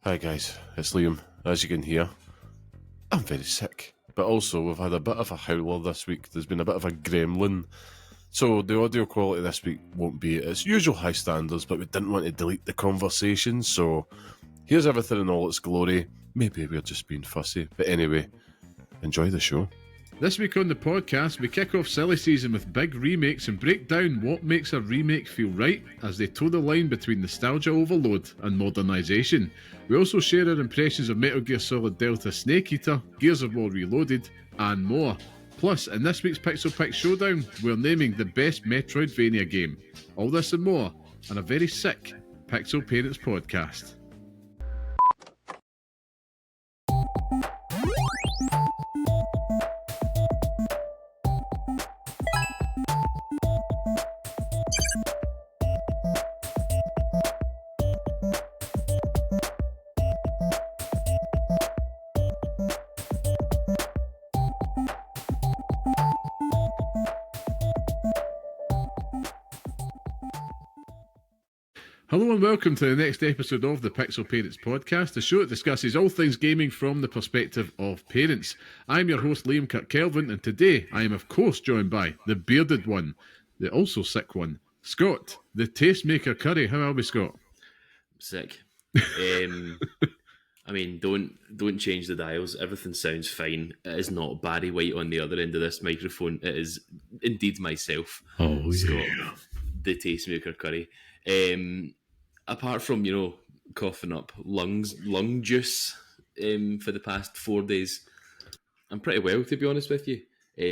Hi guys, it's Liam. As you can hear, I'm very sick. But also, we've had a bit of a howler this week. There's been a bit of a gremlin. So the audio quality this week won't be at its usual high standards, but we didn't want to delete the conversation, so here's everything in all its glory. Maybe we're just being fussy. But anyway, enjoy the show. This week on the podcast, we kick off silly season with big remakes and break down what makes a remake feel right as they toe the line between nostalgia overload and modernisation. We also share our impressions of Metal Gear Solid Delta Snake Eater, Gears of War Reloaded, and more. Plus, in this week's Pixel Picks Showdown, we're naming the best Metroidvania game. All this and more on a very sick Pixel Parents podcast. Hello and welcome to the next episode of the Pixel Parents podcast, the show that discusses all things gaming from the perspective of parents. I'm your host Liam Kirk-Kelvin, and today I am of course joined by the bearded one, the also sick one, Scott, the tastemaker Curry. How are we, Scott? Sick. I mean, don't change the dials. Everything sounds fine. It is not Barry White on the other end of this microphone. It is indeed myself. Oh, Scott, yeah. the tastemaker Curry. Apart from, coughing up lung juice for the past 4 days, I'm pretty well, to be honest with you.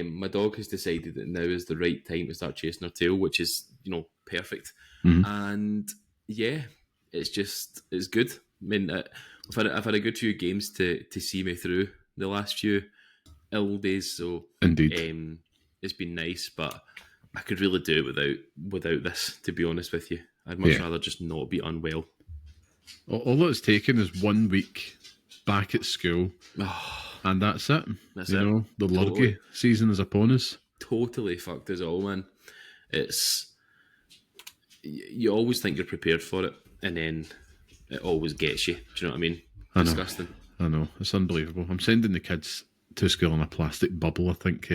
My dog has decided that now is the right time to start chasing her tail, which is, perfect. Mm-hmm. And yeah, it's good. I mean, I've had a good few games to see me through the last few ill days, so Indeed. It's been nice, but I could really do it without this, to be honest with you. I'd much rather just not be unwell. All it's taken is 1 week back at school, and that's it. That's it. The lurgy season is upon us. Totally fucked us all, man. You always think you're prepared for it, and then it always gets you. Do you know what I mean? Disgusting. I know. It's unbelievable. I'm sending the kids to school in a plastic bubble, I think.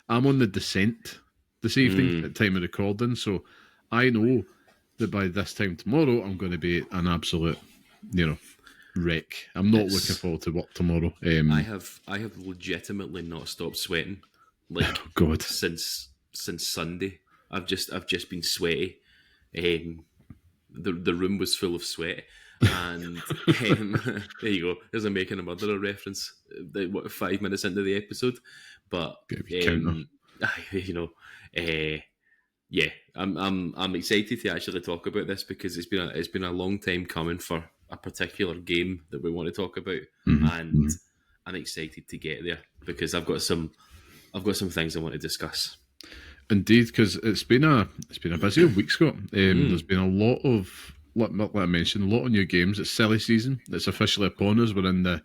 I'm on the descent this evening at time of recording, so I know that by this time tomorrow I'm going to be an absolute, wreck. I'm not looking forward to work tomorrow. I have legitimately not stopped sweating, God, since Sunday. I've just been sweaty. The room was full of sweat, and there you go. There's a Making a Murderer reference. 5 minutes into the episode, but yeah, I'm excited to actually talk about this because it's been a long time coming for a particular game that we want to talk about, and I'm excited to get there because I've got some things I want to discuss. Indeed, because it's been a busy week, Scott. There's been a lot of let I mention a lot of new games. It's silly season. It's officially upon us. We're in the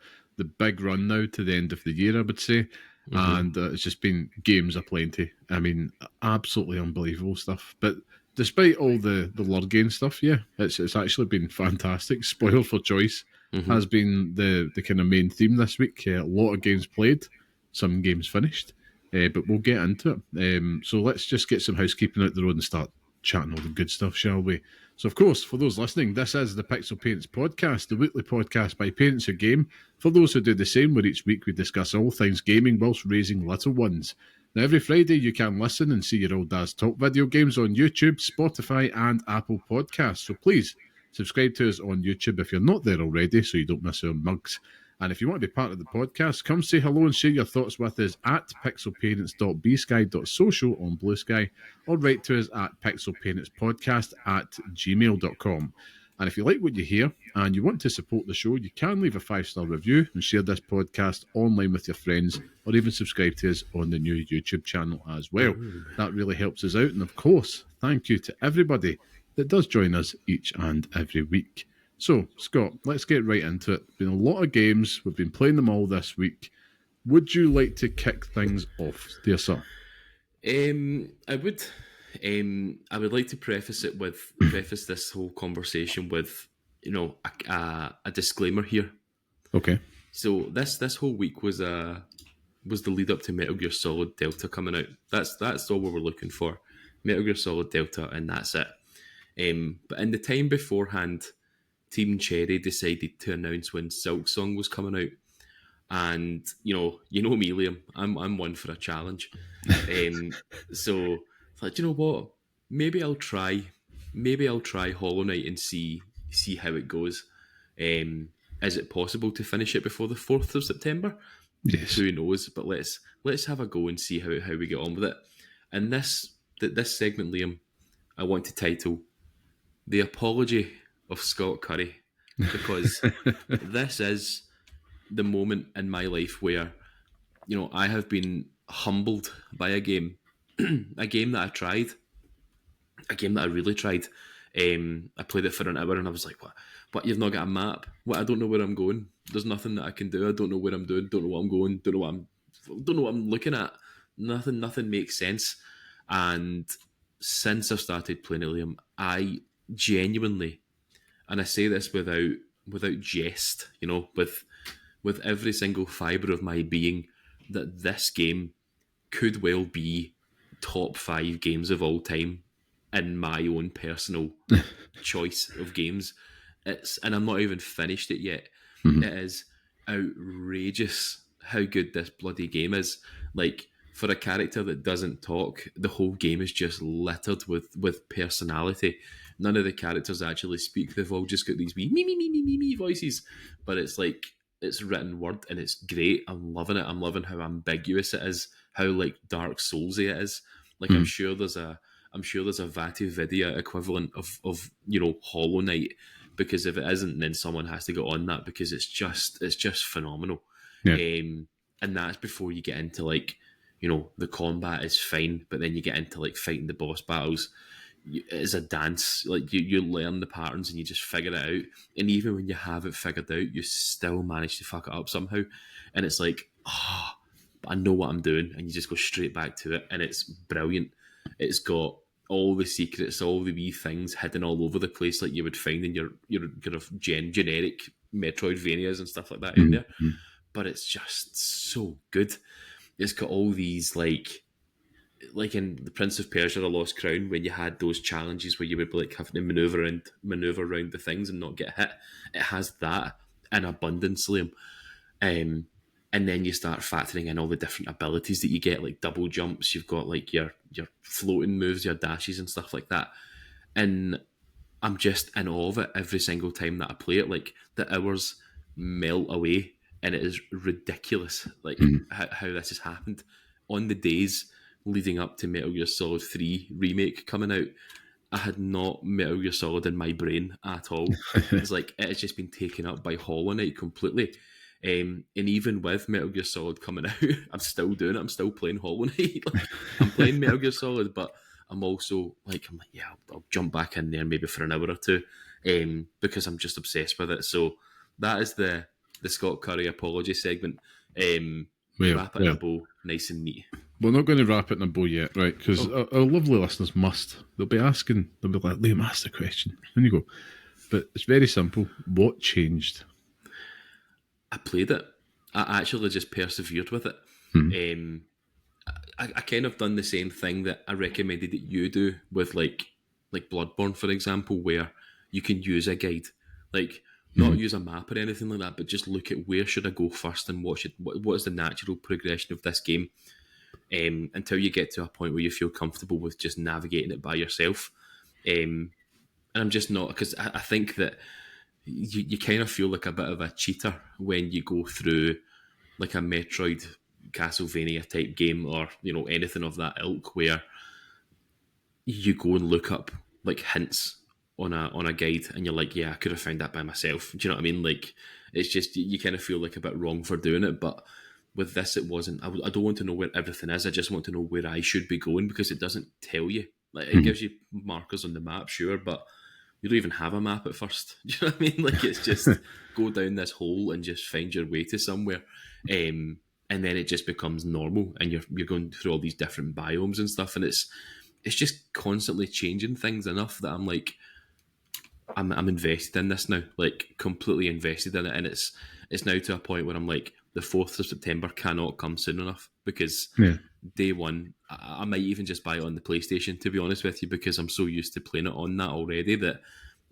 big run now to the end of the year, I would say. And it's just been games aplenty. I mean, absolutely unbelievable stuff. But despite all the lurgy stuff, yeah, it's actually been fantastic. Spoil for choice has been the kind of main theme this week. A lot of games played, some games finished, but we'll get into it. So let's just get some housekeeping out the road and start chatting all the good stuff, shall we? So, of course, for those listening, this is the Pixel Parents podcast, the weekly podcast by parents who game. For those who do the same, where each week we discuss all things gaming whilst raising little ones. Now, every Friday you can listen and see your old dad's top video games on YouTube, Spotify and Apple Podcasts. So please subscribe to us on YouTube if you're not there already so you don't miss our mugs. And if you want to be part of the podcast, come say hello and share your thoughts with us at pixelparents.bsky.social on Blue Sky, or write to us at pixelparentspodcast@gmail.com. And if you like what you hear and you want to support the show, you can leave a 5-star review and share this podcast online with your friends, or even subscribe to us on the new YouTube channel as well. That really helps us out. And of course, thank you to everybody that does join us each and every week. So, Scott, let's get right into it. Been a lot of games. We've been playing them all this week. Would you like to kick things off, dear sir? I would like to preface this whole conversation with a disclaimer here. Okay. So this whole week was the lead up to Metal Gear Solid Delta coming out. That's all we were looking for. Metal Gear Solid Delta, and that's it. But in the time beforehand, Team Cherry decided to announce when Silk Song was coming out. And you know me, Liam. I'm one for a challenge. So it's like, you know what? Maybe I'll try Hollow Knight and see how it goes. Is it possible to finish it before the 4th of September? Yes. Who knows? But let's have a go and see how we get on with it. And this segment, Liam, I want to title "The Apology of Scott Curry," because this is the moment in my life where, you know, I have been humbled by a game, a game that I tried, a game that I really tried. I played it for an hour and I was like, what? But you've not got a map. What? I don't know where I'm going. There's nothing that I can do. I don't know where I'm doing. Don't know what I'm going. Don't know what I'm looking at. Nothing makes sense. And since I've started playing Liam, I genuinely, and I say this without jest, you know, with every single fibre of my being, that this game could well be top 5 games of all time in my own personal choice of games. And I'm not even finished it yet. Mm-hmm. It is outrageous how good this bloody game is. Like, for a character that doesn't talk, the whole game is just littered with personality. None of the characters actually speak. They've all just got these wee me voices. But it's like, it's written word and it's great. I'm loving it. I'm loving how ambiguous it is, how like Dark Soulsy it is. Like, I'm sure there's a Vatu Vidya equivalent of you know, Hollow Knight, because if it isn't, then someone has to go on that, because it's just phenomenal. Yeah. And that's before you get into, like, you know, the combat is fine, but then you get into like fighting the boss battles. It's a dance. Like, you learn the patterns and you just figure it out. And even when you have it figured out, you still manage to fuck it up somehow. And it's like, I know what I'm doing, and you just go straight back to it, and it's brilliant. It's got all the secrets, all the wee things hidden all over the place, like you would find in your kind of generic Metroidvanias and stuff like that in there. But it's just so good. It's got all these like in the Prince of Persia: The Lost Crown, when you had those challenges where you would be like having to maneuver around the things and not get hit. It has that in abundance, Liam. And then you start factoring in all the different abilities that you get, like double jumps. You've got like your floating moves, your dashes and stuff like that. And I'm just in awe of it every single time that I play it. Like, the hours melt away, and it is ridiculous, like how this has happened. On the days leading up to Metal Gear Solid 3 Remake coming out, I had not Metal Gear Solid in my brain at all. It's like, it has just been taken up by Hollow Knight completely. And even with Metal Gear Solid coming out, I'm still doing it. I'm still playing Hollow Knight. Like, I'm playing Metal Gear Solid, but I'm also like, yeah, I'll jump back in there maybe for an hour or two, because I'm just obsessed with it. So that is the Scott Curry apology segment. Wrap it in a bow, nice and neat. We're not going to wrap it in a bow yet, right? Because our lovely listeners must. They'll be like, Liam, ask the question. And you go. But it's very simple. What changed? I played it. I actually just persevered with it. I kind of done the same thing that I recommended that you do with like Bloodborne, for example, where you can use a guide. Like, not use a map or anything like that, but just look at where should I go first and what is the natural progression of this game, until you get to a point where you feel comfortable with just navigating it by yourself. And I'm just not, because I think that you kind of feel like a bit of a cheater when you go through like a Metroid, Castlevania type game, or, you know, anything of that ilk, where you go and look up like hints on a guide and you're like, yeah, I could have found that by myself. Do you know what I mean? Like, it's just, you kind of feel like a bit wrong for doing it. But with this, it wasn't. I don't want to know where everything is. I just want to know where I should be going, because it doesn't tell you. Like, it gives you markers on the map, sure, but you don't even have a map at first. Do you know what I mean? Like, it's just go down this hole and just find your way to somewhere. And then it just becomes normal, and you're going through all these different biomes and stuff, and it's just constantly changing things enough that I'm like, I'm invested in this now, like completely invested in it, and it's now to a point where I'm like, the 4th of September cannot come soon enough, because Yeah. day one, I might even just buy it on the PlayStation, to be honest with you, because I'm so used to playing it on that already that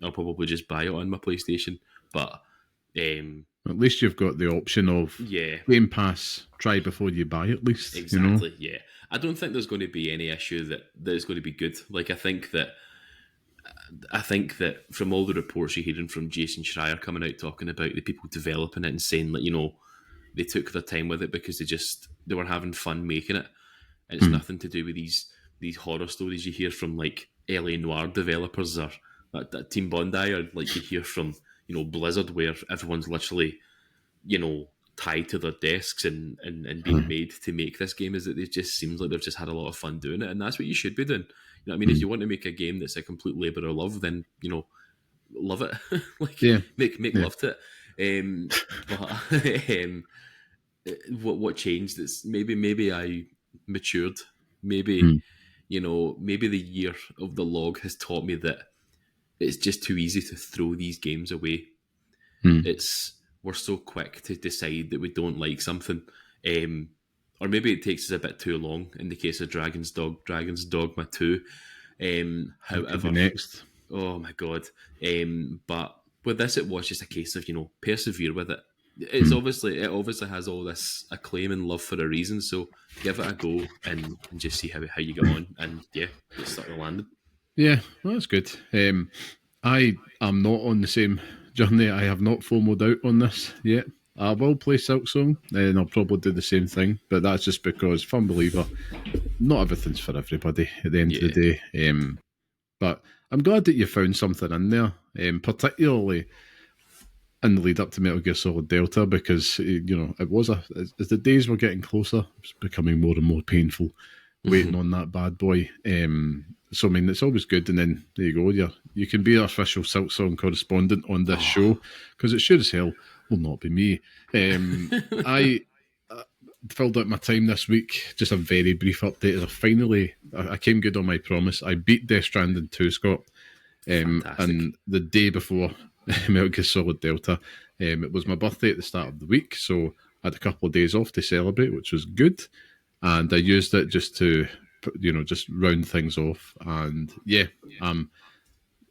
I'll probably just buy it on my PlayStation. But At least you've got the option of yeah, Game Pass, try before you buy, at least. exactly. Yeah, I don't think there's going to be any issue that it's going to be good. Like, I think that from all the reports you're hearing from Jason Schreier coming out talking about the people developing it and saying that, they took their time with it because they were having fun making it. And it's nothing to do with these horror stories you hear from like LA Noire developers, or that Team Bondi, or like you hear from Blizzard, where everyone's literally tied to their desks and being made to make this game. Is that it just seems like they've just had a lot of fun doing it, and that's what you should be doing. You know what I mean? If you want to make a game that's a complete labour of love, then love it. Like, Yeah. make love to it. But what changed? It's maybe I matured. Maybe maybe the year of the log has taught me that it's just too easy to throw these games away. We're so quick to decide that we don't like something, or maybe it takes us a bit too long. In the case of Dragon's Dogma 2. However, next. oh my god! But with this, it was just a case of persevere with it. It obviously has all this acclaim and love for a reason. So give it a go and just see how you get on. And yeah, it's started landing. Yeah, well, that's good. I am not on the same journey. I have not FOMO'd out on this yet. I will play Silksong, and I'll probably do the same thing, but that's just because, firm believer, not everything's for everybody at the end of the day. But I'm glad that you found something in there, particularly in the lead up to Metal Gear Solid Delta, because it was as the days were getting closer, it's becoming more and more painful waiting on that bad boy. So I mean, it's always good, and then there you go. You can be our official Silksong correspondent on this show, because it sure as hell will not be me. I filled out my time this week. Just a very brief update. I came good on my promise. I beat Death Stranding 2, Scott, and the day before Metal Gear Solid Delta. It was my birthday at the start of the week, so I had a couple of days off to celebrate, which was good. And I used it just to, just round things off. And yeah, I'm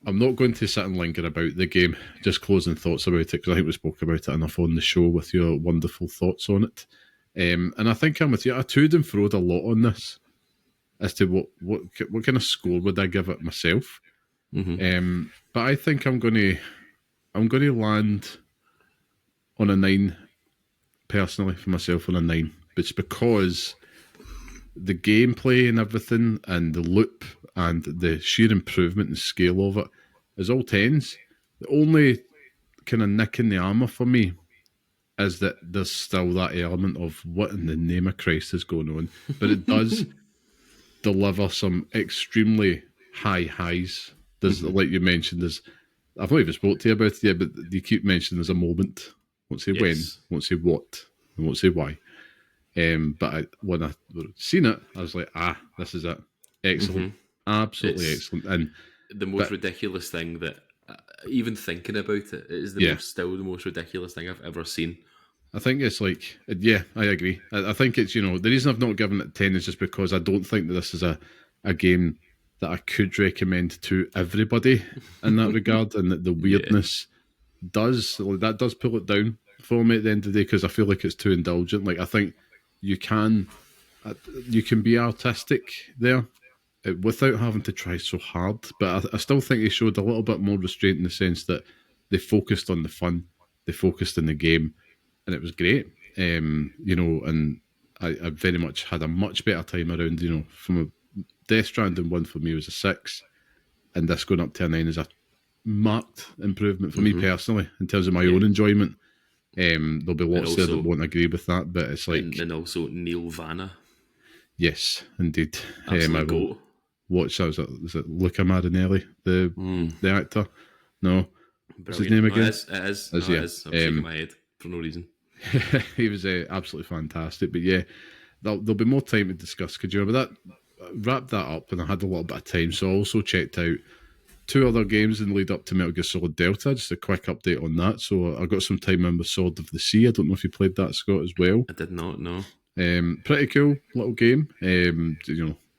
not going to sit and linger about the game, just closing thoughts about it, because I think we spoke about it enough on the show with your wonderful thoughts on it. And I think I'm with you. I toed and froed a lot on this as to what kind of score would I give it myself. But I think I'm going to land on a 9 personally for myself, on a 9. But it's because the gameplay and everything, and the loop, and the sheer improvement and scale of it is all 10s. The only kind of nick in the armour for me is that there's still that element of what in the name of Christ is going on. But it does deliver some extremely high highs. There's, like you mentioned, I've not even spoke to you about it yet, but you keep mentioning there's a moment. Won't say when, won't say what, and won't say why. But when I seen it, I was like, this is it. Excellent. Absolutely excellent. And the most ridiculous thing that, even thinking about it, is still the most ridiculous thing I've ever seen. I think it's like, yeah, I agree. I think it's, the reason I've not given it 10 is just because I don't think that this is a game that I could recommend to everybody in that regard, and that the weirdness does pull it down for me at the end of the day, because I feel like it's too indulgent. Like, I think you can be artistic there without having to try so hard, but I still think they showed a little bit more restraint, in the sense that they focused on the fun, they focused on the game, and it was great. And I very much had a much better time around, from a Death Stranding 1 for me was a 6, and this going up to a 9 is a marked improvement for me personally, in terms of my own enjoyment. There'll be lots there that won't agree with that, but it's like... And also Neil Vanna. Yes, indeed. I will watch that. Is it Luca Marinelli, the actor? No. Brilliant. What's his name again? It is. I'm shaking my head for no reason. He was absolutely fantastic. But yeah, there'll be more time to discuss. Could you remember that? Wrapped that up, and I had a little bit of time. So I also checked out two other games in the lead up to Metal Gear Solid Delta. Just a quick update on that. So I got some time in with Sword of the Sea. I don't know if you played that, Scott, as well. I did not know. Pretty cool little game.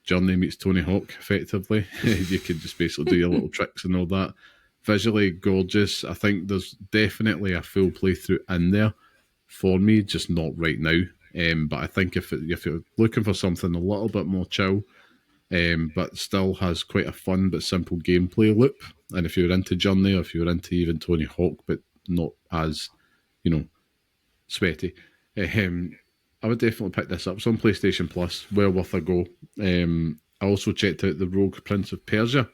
Journey meets Tony Hawk, effectively. You can just basically do your little tricks and all that. Visually gorgeous. I think there's definitely a full playthrough in there for me, just not right now. But I think if you're looking for something a little bit more chill, but still has quite a fun but simple gameplay loop, and if you're into Journey or if you're into even Tony Hawk but not as, sweaty, I would definitely pick this up. It's on PlayStation Plus, well worth a go. I also checked out the Rogue Prince of Persia.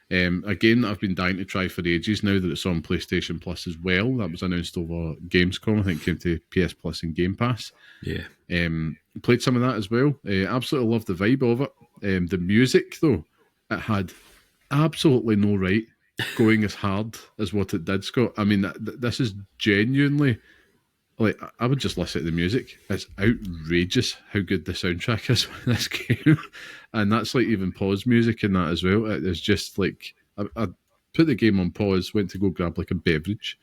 Again, I've been dying to try for ages now that it's on PlayStation Plus as well. That was announced over Gamescom. I think it came to PS Plus and Game Pass. Yeah. Played some of that as well. Absolutely loved the vibe of it. The music, though, it had absolutely no right going as hard as what it did, Scott. I mean, this is genuinely... Like, I would just listen to the music. It's outrageous how good the soundtrack is in this game. And that's like even pause music in that as well. It's just like, I put the game on pause, went to go grab like a beverage,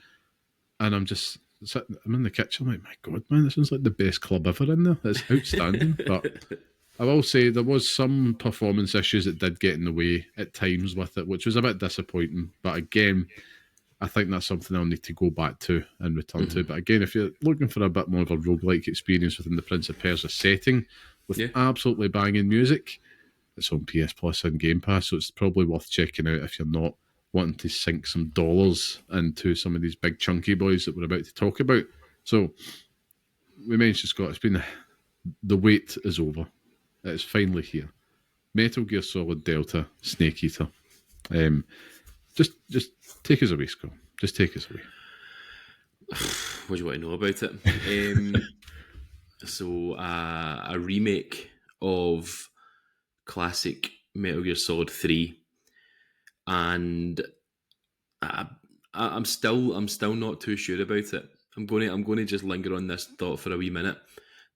and I'm just sitting, I'm in the kitchen, I'm like, my God, man, this is like the best club ever in there. It's outstanding. But I will say there was some performance issues that did get in the way at times with it, which was a bit disappointing. But again, I think that's something I'll need to go back to and return to. But again, if you're looking for a bit more of a roguelike experience within the Prince of Persia setting, with absolutely banging music, it's on PS Plus and Game Pass, so it's probably worth checking out if you're not wanting to sink some dollars into some of these big chunky boys that we're about to talk about. So, we mentioned, Scott, it's been... The wait is over. It's finally here. Metal Gear Solid Delta Snake Eater. Just take us away, Scott. Just take us away. What do you want to know about it? So, a remake of classic Metal Gear Solid 3, and I'm still not too sure about it. I'm going to just linger on this thought for a wee minute.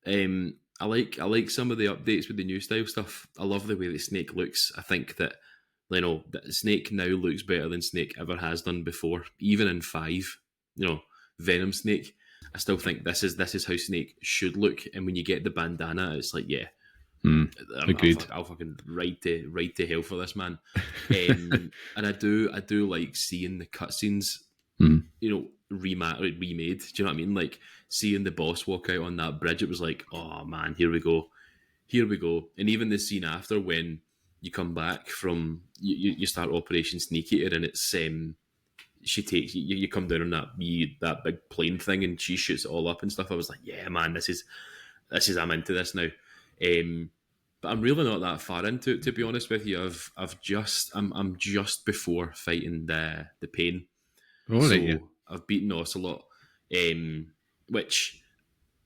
I like some of the updates with the new style stuff. I love the way that Snake looks. I think that that Snake now looks better than Snake ever has done before. Even in 5, Venom Snake, I still think this is how Snake should look. And when you get the bandana, it's like, yeah, agreed. I'll fucking ride to hell for this man. And I do like seeing the cutscenes, remade. Do you know what I mean? Like seeing the boss walk out on that bridge, it was like, oh man, here we go. And even the scene after when you come back from you start Operation Sneak Eater, and it's she takes you come down on that big plane thing, and she shoots it all up and stuff. I was like, yeah, man, this is I'm into this now. But I'm really not that far into it, to be honest with you. I'm just before fighting the pain. Oh, so right, yeah. I've beaten Ocelot, which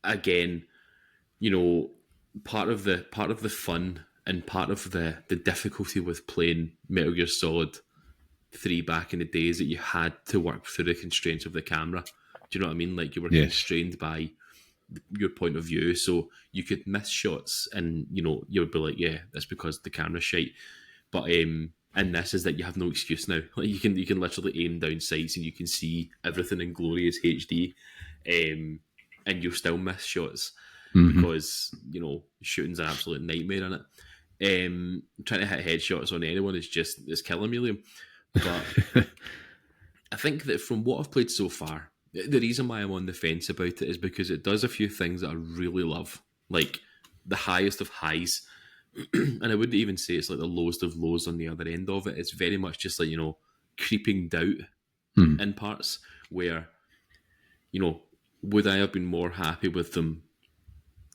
again, part of the fun and part of the difficulty with playing Metal Gear Solid 3 back in the days that you had to work through the constraints of the camera. Do you know what I mean? Like you were constrained by your point of view, so you could miss shots, and you would be like, yeah, that's because the camera's shite. But and this is that you have no excuse now. Like you can literally aim down sights and you can see everything in glorious HD, and you'll still miss shots because shooting's an absolute nightmare in it. Trying to hit headshots on anyone is killing me, Liam. But I think that from what I've played so far, the reason why I'm on the fence about it is because it does a few things that I really love, like the highest of highs. And I wouldn't even say it's like the lowest of lows on the other end of it. It's very much just like, creeping doubt in parts where, would I have been more happy with them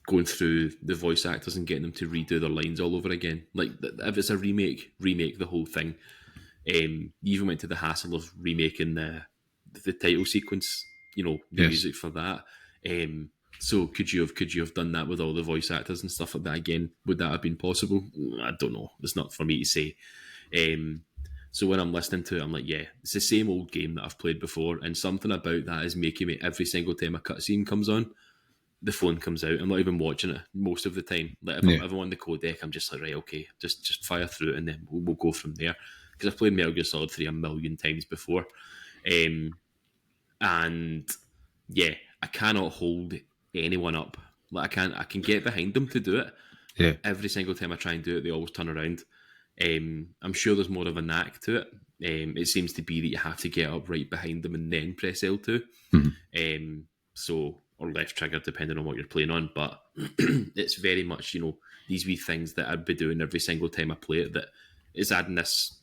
going through the voice actors and getting them to redo their lines all over again? Like, if it's a remake the whole thing. You even went to the hassle of remaking the title sequence, the music for that. So could you have done that with all the voice actors and stuff like that again? Would that have been possible? I don't know. It's not for me to say. So when I'm listening to it, I'm like, yeah, it's the same old game that I've played before, and something about that is making me, every single time a cutscene comes on, the phone comes out. I'm not even watching it most of the time. Like if I'm on the codec, I'm just like, right, okay, just fire through it, and then we'll go from there. because I've played Metal Gear Solid 3 a million times before. And yeah, I cannot hold anyone up. Like I can get behind them to do it. Yeah. Every single time I try and do it, they always turn around. I'm sure there's more of a knack to it. It seems to be that you have to get up right behind them and then press L2. So, or left trigger, depending on what you're playing on. But it's very much, you know, these wee things that I'd be doing every single time I play it that is adding this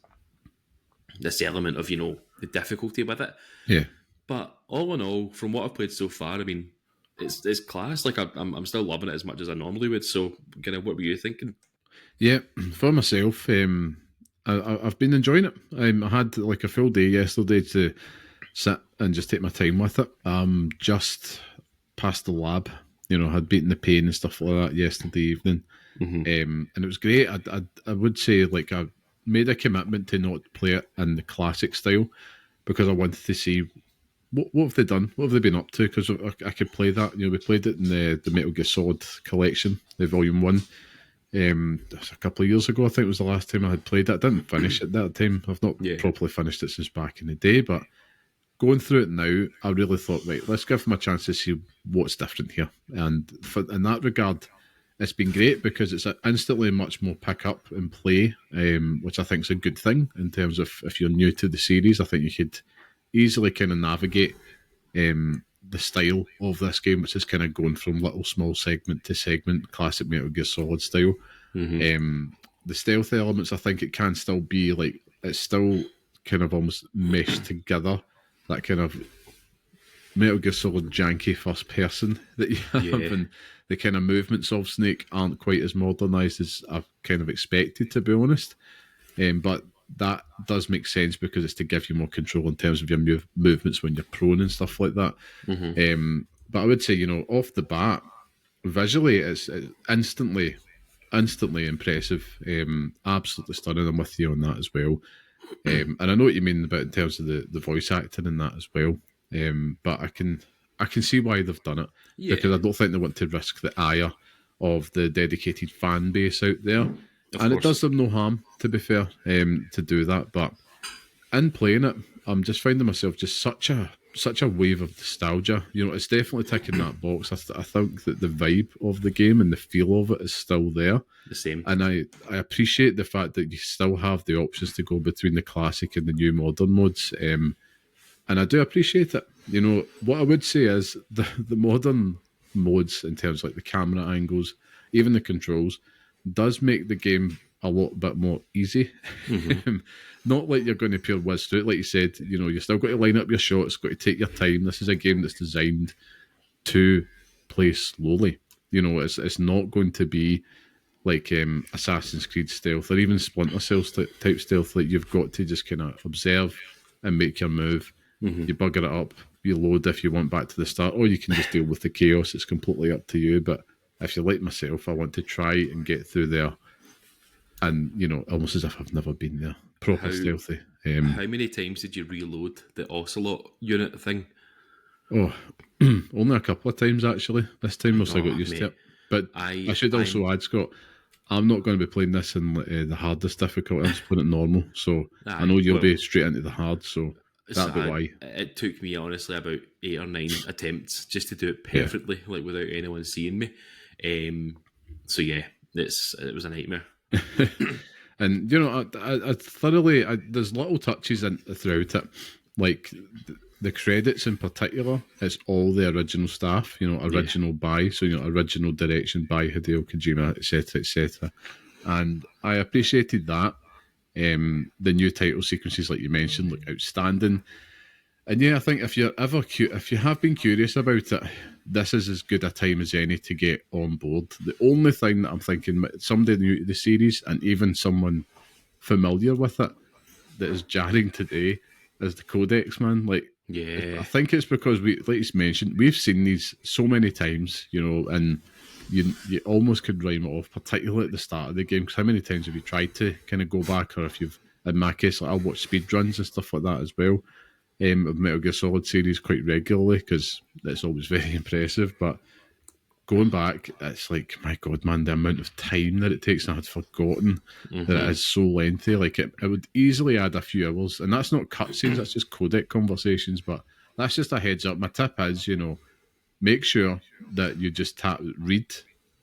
element of, you know, the difficulty with it. Yeah. But all in all, from what I've played so far, I mean, it's class. Like I'm still loving it as much as I normally would. So, kind of, what were you thinking? Yeah, for myself, I've been enjoying it. I had like a full day yesterday to sit and just take my time with it. Just past the lab, you know, I had beaten the pain and stuff like that yesterday evening, and it was great. I would say, like, I made a commitment to not play it in the classic style because I wanted to see what have they done, what have they been up to, because I could play that. You know, we played it in the Metal Gear Solid collection, the Volume 1. A couple of years ago, I think it was the last time I had played it. I didn't finish it that time. I've not properly finished it since back in the day, but going through it now, I really thought, right, let's give them a chance to see what's different here. And in that regard, it's been great because it's instantly much more pick up and play, which I think is a good thing in terms of if you're new to the series. I think you could easily kind of navigate the style of this game, which is kind of going from little small segment to segment, classic Metal Gear Solid style. The stealth elements, I think it can still be like, it's still kind of almost meshed together, that kind of Metal Gear Solid janky first person that you have, and the kind of movements of Snake aren't quite as modernised as I've kind of expected, to be honest. But that does make sense because it's to give you more control in terms of your movements when you're prone and stuff like that. But I would say, you know, off the bat, visually, it's instantly impressive. Absolutely stunning. I'm with you on that as well. And I know what you mean about in terms of the voice acting and that as well. But I can see why they've done it, because I don't think they want to risk the ire of the dedicated fan base out there. It does them no harm, to be fair, to do that. But in playing it, I'm just finding myself just such a wave of nostalgia. You know, it's definitely ticking that box. I think that the vibe of the game and the feel of it is still there. The same. And I appreciate the fact that you still have the options to go between the classic and the new modern modes. And I do appreciate it. You know, what I would say is the modern modes, in terms of like the camera angles, even the controls, does make the game a lot bit more easy. Not like you're going to pure whiz through it. Like you said, you know, you've still got to line up your shots, got to take your time. This is a game that's designed to play slowly. You know, it's not going to be like Assassin's Creed stealth or even Splinter Cell type stealth. Like, you've got to just kind of observe and make your move. You bugger it up, you load if you want back to the start, or you can just deal with the chaos. It's completely up to you. But if you're like myself, I want to try and get through there, and, you know, almost as if I've never been there. Proper stealthy. How many times did you reload the Ocelot unit thing? Oh, only a couple of times, actually. This time I got used to it. But I should also add, Scott, I'm not going to be playing this in the hardest difficulty. I'm just playing it normal. So I know you'll be straight into the hard, so that'd be why. It took me, honestly, about 8 or 9 attempts just to do it perfectly, like without anyone seeing me. So yeah, it was a nightmare. And, you know, I thoroughly, there's little touches throughout it, like the credits in particular. It's all the original staff, you know, original by, so, you know, original direction by Hideo Kojima, etc., etc. And I appreciated that. The new title sequences, like you mentioned, look outstanding. And yeah, I think if you have been curious about it, this is as good a time as any to get on board. The only thing that I'm thinking, somebody new to the series and even someone familiar with it, that is jarring today, is the codex, man. Like, I think it's because like you mentioned, we've seen these so many times, you know, and you almost could rhyme it off, particularly at the start of the game. Because how many times have you tried to kind of go back, or if you've, in my case, like, I'll watch speed runs and stuff like that as well. Of Metal Gear Solid series quite regularly, because it's always very impressive. But going back, it's like, my God, man, the amount of time that it takes, and I had forgotten that it is so lengthy. Like, it would easily add a few hours, and that's not cutscenes, that's just codec conversations, but that's just a heads up. My tip is, make sure that you just read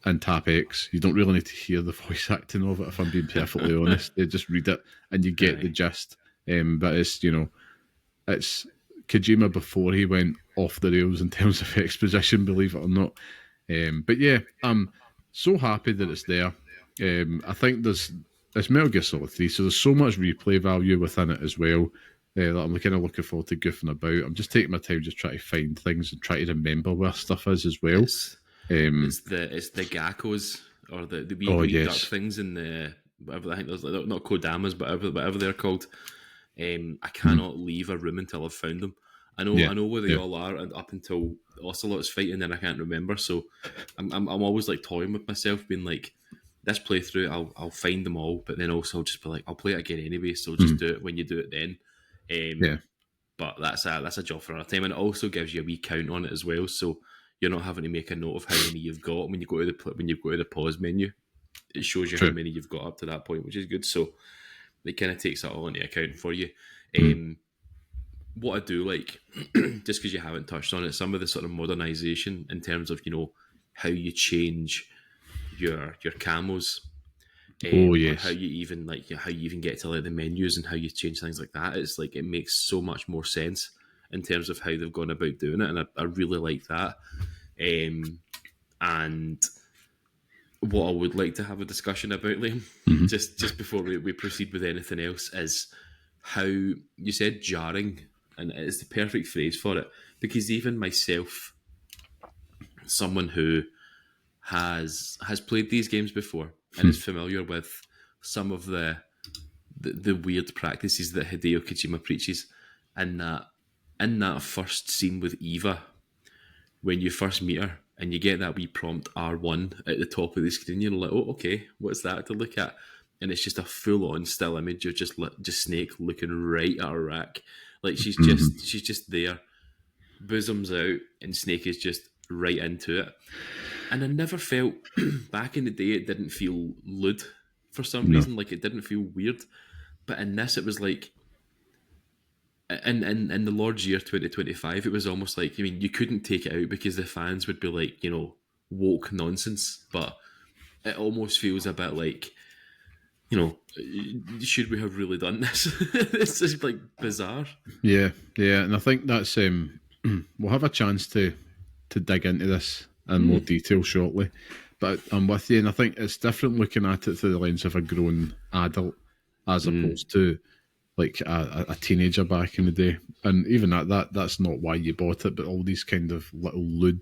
and tap X. You don't really need to hear the voice acting of it, if I'm being perfectly honest. You just read it and you get the gist. But it's, it's Kojima before he went off the rails in terms of exposition, believe it or not. But yeah, I'm so happy that it's there. I think it's Metal Gear Solid 3, so there's so much replay value within it as well. That I'm kind of looking forward to goofing about. I'm just taking my time, just trying to find things and try to remember where stuff is as well. It's the Gakkos, or the wee duck things in the whatever, I think there's not Kodamas, but whatever they're called. I cannot leave a room until I've found them. I know where they all are, and up until Ocelot's fighting, then I can't remember. So I'm always like toying with myself, being like, this playthrough, I'll find them all, but then also I'll just be like, I'll play it again anyway. So just do it when you do it then. But that's a job for another time, and it also gives you a wee count on it as well. So you're not having to make a note of how many you've got when you go to the pause menu. It shows you how many you've got up to that point, which is good. So it kind of takes that all into account for you. What I do like, just because you haven't touched on it, some of the sort of modernization in terms of how you change your camos. How you even get to like the menus and how you change things like that. It's like, it makes so much more sense in terms of how they've gone about doing it, and I really like that. And what I would like to have a discussion about, Liam, just before we proceed with anything else, is how you said jarring, and it's the perfect phrase for it, because even myself, someone who has played these games before and is familiar with some of the weird practices that Hideo Kojima preaches, and that in that first scene with Eva, when you first meet her and you get that wee prompt R1 at the top of the screen, you're like, oh, okay, what's that to look at? And it's just a full-on still image of just Snake looking right at her rack, like she's just there, bosoms out, and Snake is just right into it. And I never felt, back in the day, it didn't feel lewd for some reason. Like, it didn't feel weird. But in this, it was like, in the Lord's year 2025, it was almost like, you couldn't take it out because the fans would be like, woke nonsense. But it almost feels a bit like, should we have really done this? It's just like bizarre. Yeah. And I think that's, we'll have a chance to dig into this in more detail shortly, but I'm with you, and I think it's different looking at it through the lens of a grown adult as opposed to like a teenager back in the day. And even that's not why you bought it, but all these kind of little lewd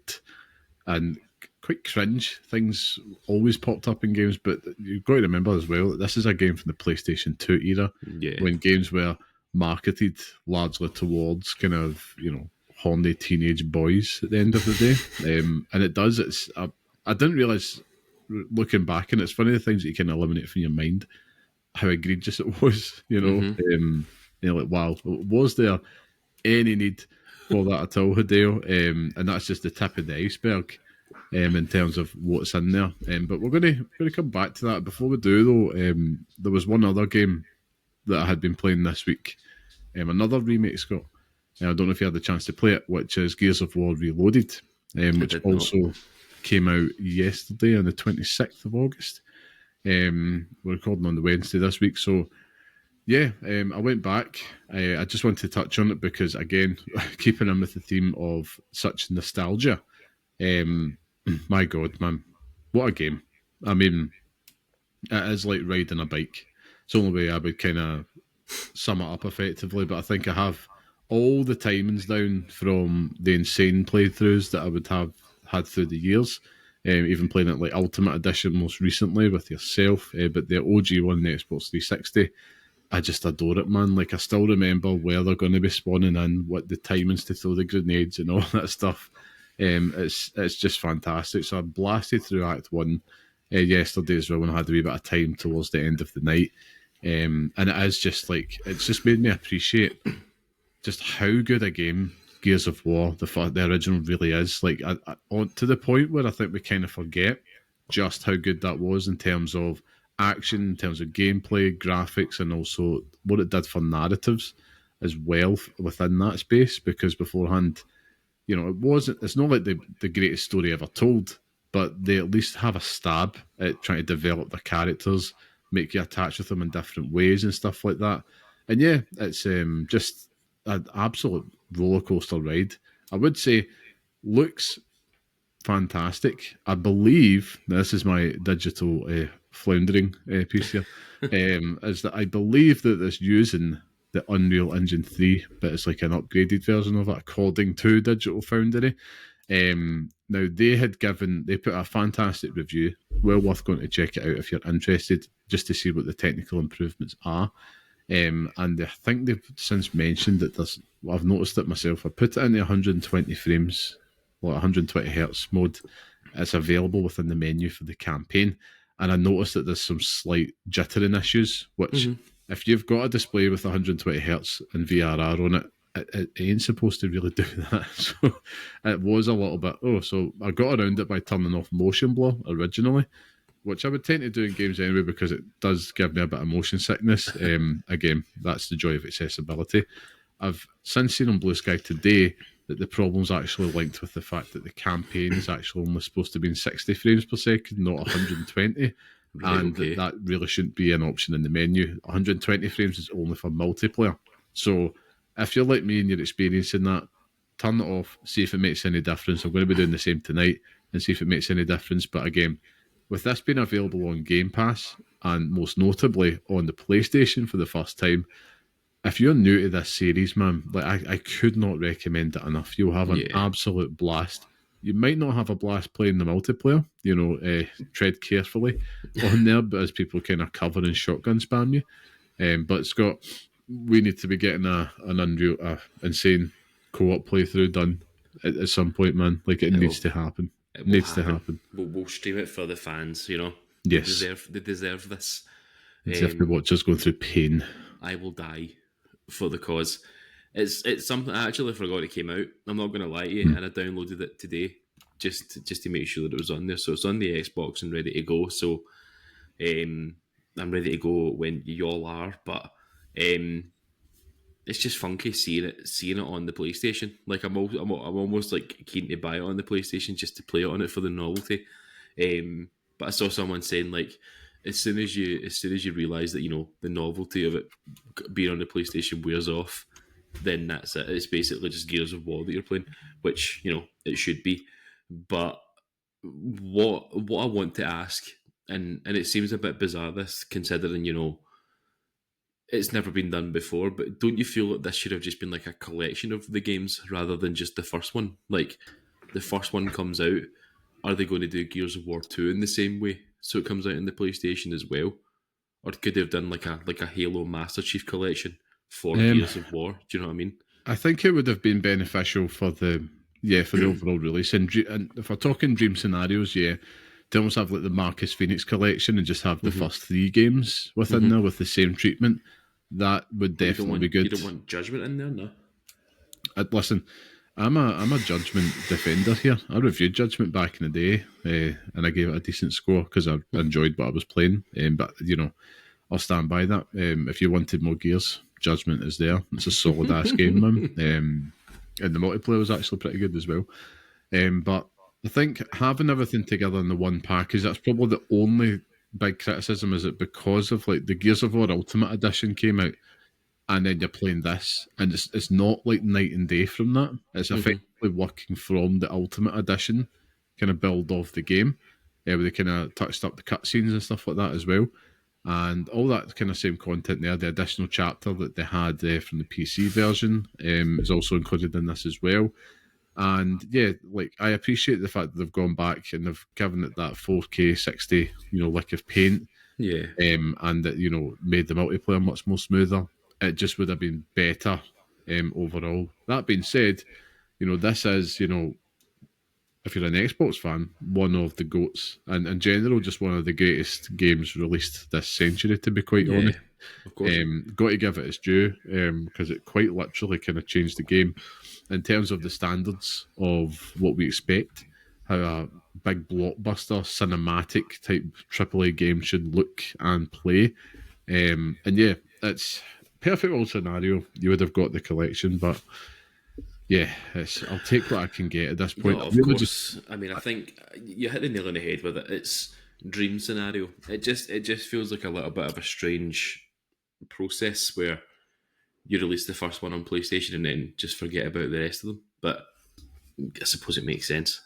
and quite cringe things always popped up in games. But you've got to remember as well that this is a game from the PlayStation 2 era, when games were marketed largely towards kind of horny teenage boys at the end of the day. And it does. I didn't realise, looking back, and it's funny the things that you can eliminate from your mind, how egregious it was. Like, wow, was there any need for that at all, Hideo? And that's just the tip of the iceberg in terms of what's in there. But we're going to come back to that. Before we do, though, there was one other game that I had been playing this week, another remake, Scott. I don't know if you had the chance to play it, which is Gears of War Reloaded, which also came out yesterday on the 26th of August. We're recording on the Wednesday this week. So, yeah, I went back. I just wanted to touch on it because, again, keeping in with the theme of such nostalgia. My God, man, what a game. I mean, it is like riding a bike. It's the only way I would kind of sum it up effectively, but I think I have all the timings down from the insane playthroughs that I would have had through the years, even playing it like Ultimate Edition most recently with yourself, but the OG one, the Xbox 360, I just adore it, man. Like, I still remember where they're going to be spawning in, what the timings to throw the grenades and all that stuff. It's just fantastic. So I blasted through Act 1 yesterday as well when I had a wee bit of time towards the end of the night. And it is just like, it's just made me appreciate just how good a game Gears of War, the original really is. Like, to the point where I think we kind of forget just how good that was in terms of action, in terms of gameplay, graphics, and also what it did for narratives as well within that space. Because beforehand, it's not like the greatest story ever told, but they at least have a stab at trying to develop their characters, make you attach with them in different ways and stuff like that. And yeah, it's just an absolute roller coaster ride. I would say looks fantastic. I believe this is my digital floundering piece here. Is that I believe that it's using the Unreal Engine 3, but it's like an upgraded version of it, according to Digital Foundry. Now they put a fantastic review. Well worth going to check it out if you're interested, just to see what the technical improvements are. And I think they've since mentioned that I've noticed it myself. I put it in the 120 frames, or 120 hertz mode. It's available within the menu for the campaign. And I noticed that there's some slight jittering issues, which if you've got a display with 120 hertz and VRR on it ain't supposed to really do that. So it was a little bit, so I got around it by turning off motion blur originally, which I would tend to do in games anyway because it does give me a bit of motion sickness. Again, that's the joy of accessibility. I've since seen on Blue Sky today that the problem's actually linked with the fact that the campaign is actually only supposed to be in 60 frames per second, not 120. That really shouldn't be an option in the menu. 120 frames is only for multiplayer. So if you're like me and you're experiencing that, turn it off, see if it makes any difference. I'm going to be doing the same tonight and see if it makes any difference. But again, with this being available on Game Pass and most notably on the PlayStation for the first time, if you're new to this series, man, like I could not recommend it enough. You'll have an absolute blast. You might not have a blast playing the multiplayer, tread carefully on there, but as people kind of cover and shotgun spam you. But Scott, we need to be getting an insane co-op playthrough done at some point, man. Like it needs to happen. It needs to happen. We'll stream it for the fans, Yes. They deserve this. They have to watch us going through pain. I will die for the cause. It's something I actually forgot it came out. I'm not going to lie to you, and I downloaded it today just to make sure that it was on there. So it's on the Xbox and ready to go. So I'm ready to go when y'all are. But it's just funky seeing it on the PlayStation. Like I'm almost like keen to buy it on the PlayStation just to play it on it for the novelty. But I saw someone saying like, as soon as you realise that the novelty of it being on the PlayStation wears off, then that's it. It's basically just Gears of War that you're playing, which it should be. But what I want to ask, and it seems a bit bizarre, this considering it's never been done before, but don't you feel that this should have just been like a collection of the games rather than just the first one? Like the first one comes out, are they going to do Gears of War 2 in the same way? So it comes out in the PlayStation as well? Or could they have done like a Halo Master Chief collection for Gears of War? Do you know what I mean? I think it would have been beneficial for the overall release. And if we're talking dream scenarios, to almost have like the Marcus Phoenix collection and just have the first 3 games within there with the same treatment. That would definitely be good. You don't want Judgment in there, no? Listen, I'm a Judgment defender here. I reviewed Judgment back in the day, and I gave it a decent score because I enjoyed what I was playing. But I'll stand by that. If you wanted more Gears, Judgment is there. It's a solid ass game, man. And the multiplayer was actually pretty good as well. But I think having everything together in the one package, that's probably the only big criticism, is it because of like the Gears of War Ultimate Edition came out and then you're playing this and it's not like night and day from that. It's effectively working from the Ultimate Edition kind of build of the game, where they kind of touched up the cutscenes and stuff like that as well, and all that kind of same content there. The additional chapter that they had from the PC version is also included in this as well. And like I appreciate the fact that they've gone back and they've given it that 4K 60, lick of paint. And that, made the multiplayer much more smoother. It just would have been better overall. That being said, this is, if you're an Xbox fan, one of the GOATs. And in general, just one of the greatest games released this century, to be quite honest. Of course. Got to give it its due, because it quite literally kind of changed the game in terms of the standards of what we expect, how a big blockbuster cinematic type AAA game should look and play. And yeah, it's perfect little scenario. You would have got the collection, but yeah, I'll take what I can get at this point. No, of course. I mean, I think you hit the nail on the head with it. It's dream scenario. It just feels like a little bit of a strange process where you release the first one on PlayStation and then just forget about the rest of them. But I suppose it makes sense.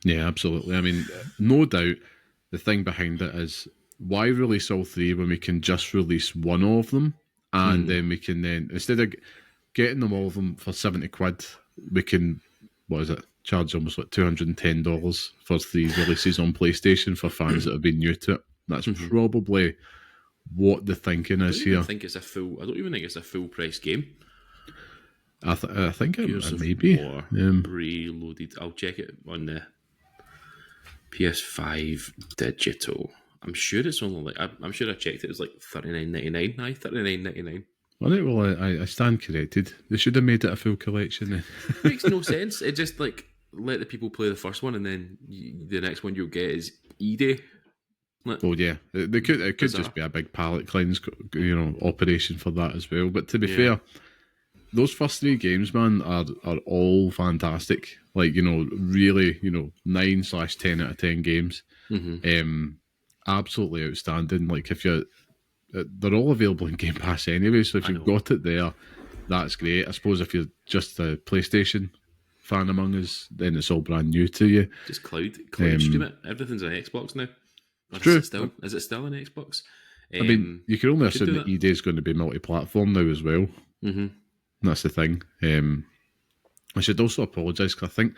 Yeah, absolutely. I mean, no doubt the thing behind it is, why release all three when we can just release one of them, and then we can instead of getting them all of them for 70 quid, we can, what is it, charge almost like $210 for three releases on PlayStation for fans that have been new to it. That's probably what the thinking is here. I don't even think it's a full price game. I think it may be. be. Reloaded. I'll check it on the PS5 digital. I'm sure it's only like, I'm sure I checked it was like $39.99. Aye, $39.99. All right, well, I stand corrected. They should have made it a full collection then. Makes no sense. It just like let the people play the first one, and then the next one you'll get is E-Day. Oh yeah, it could just be a big palette cleanse, operation for that as well. But to be fair, those first three games, man, are all fantastic. Like, really, 9/10 out of 10 games. Absolutely outstanding. Like, if they're all available in Game Pass anyway, so if you've got it there, that's great. I suppose if you're just a PlayStation fan among us, then it's all brand new to you. Just cloud stream it. Everything's on Xbox now. True. Is it still on Xbox? I mean, you can only assume that E-Day is going to be multi-platform now as well. That's the thing. I should also apologise, because I think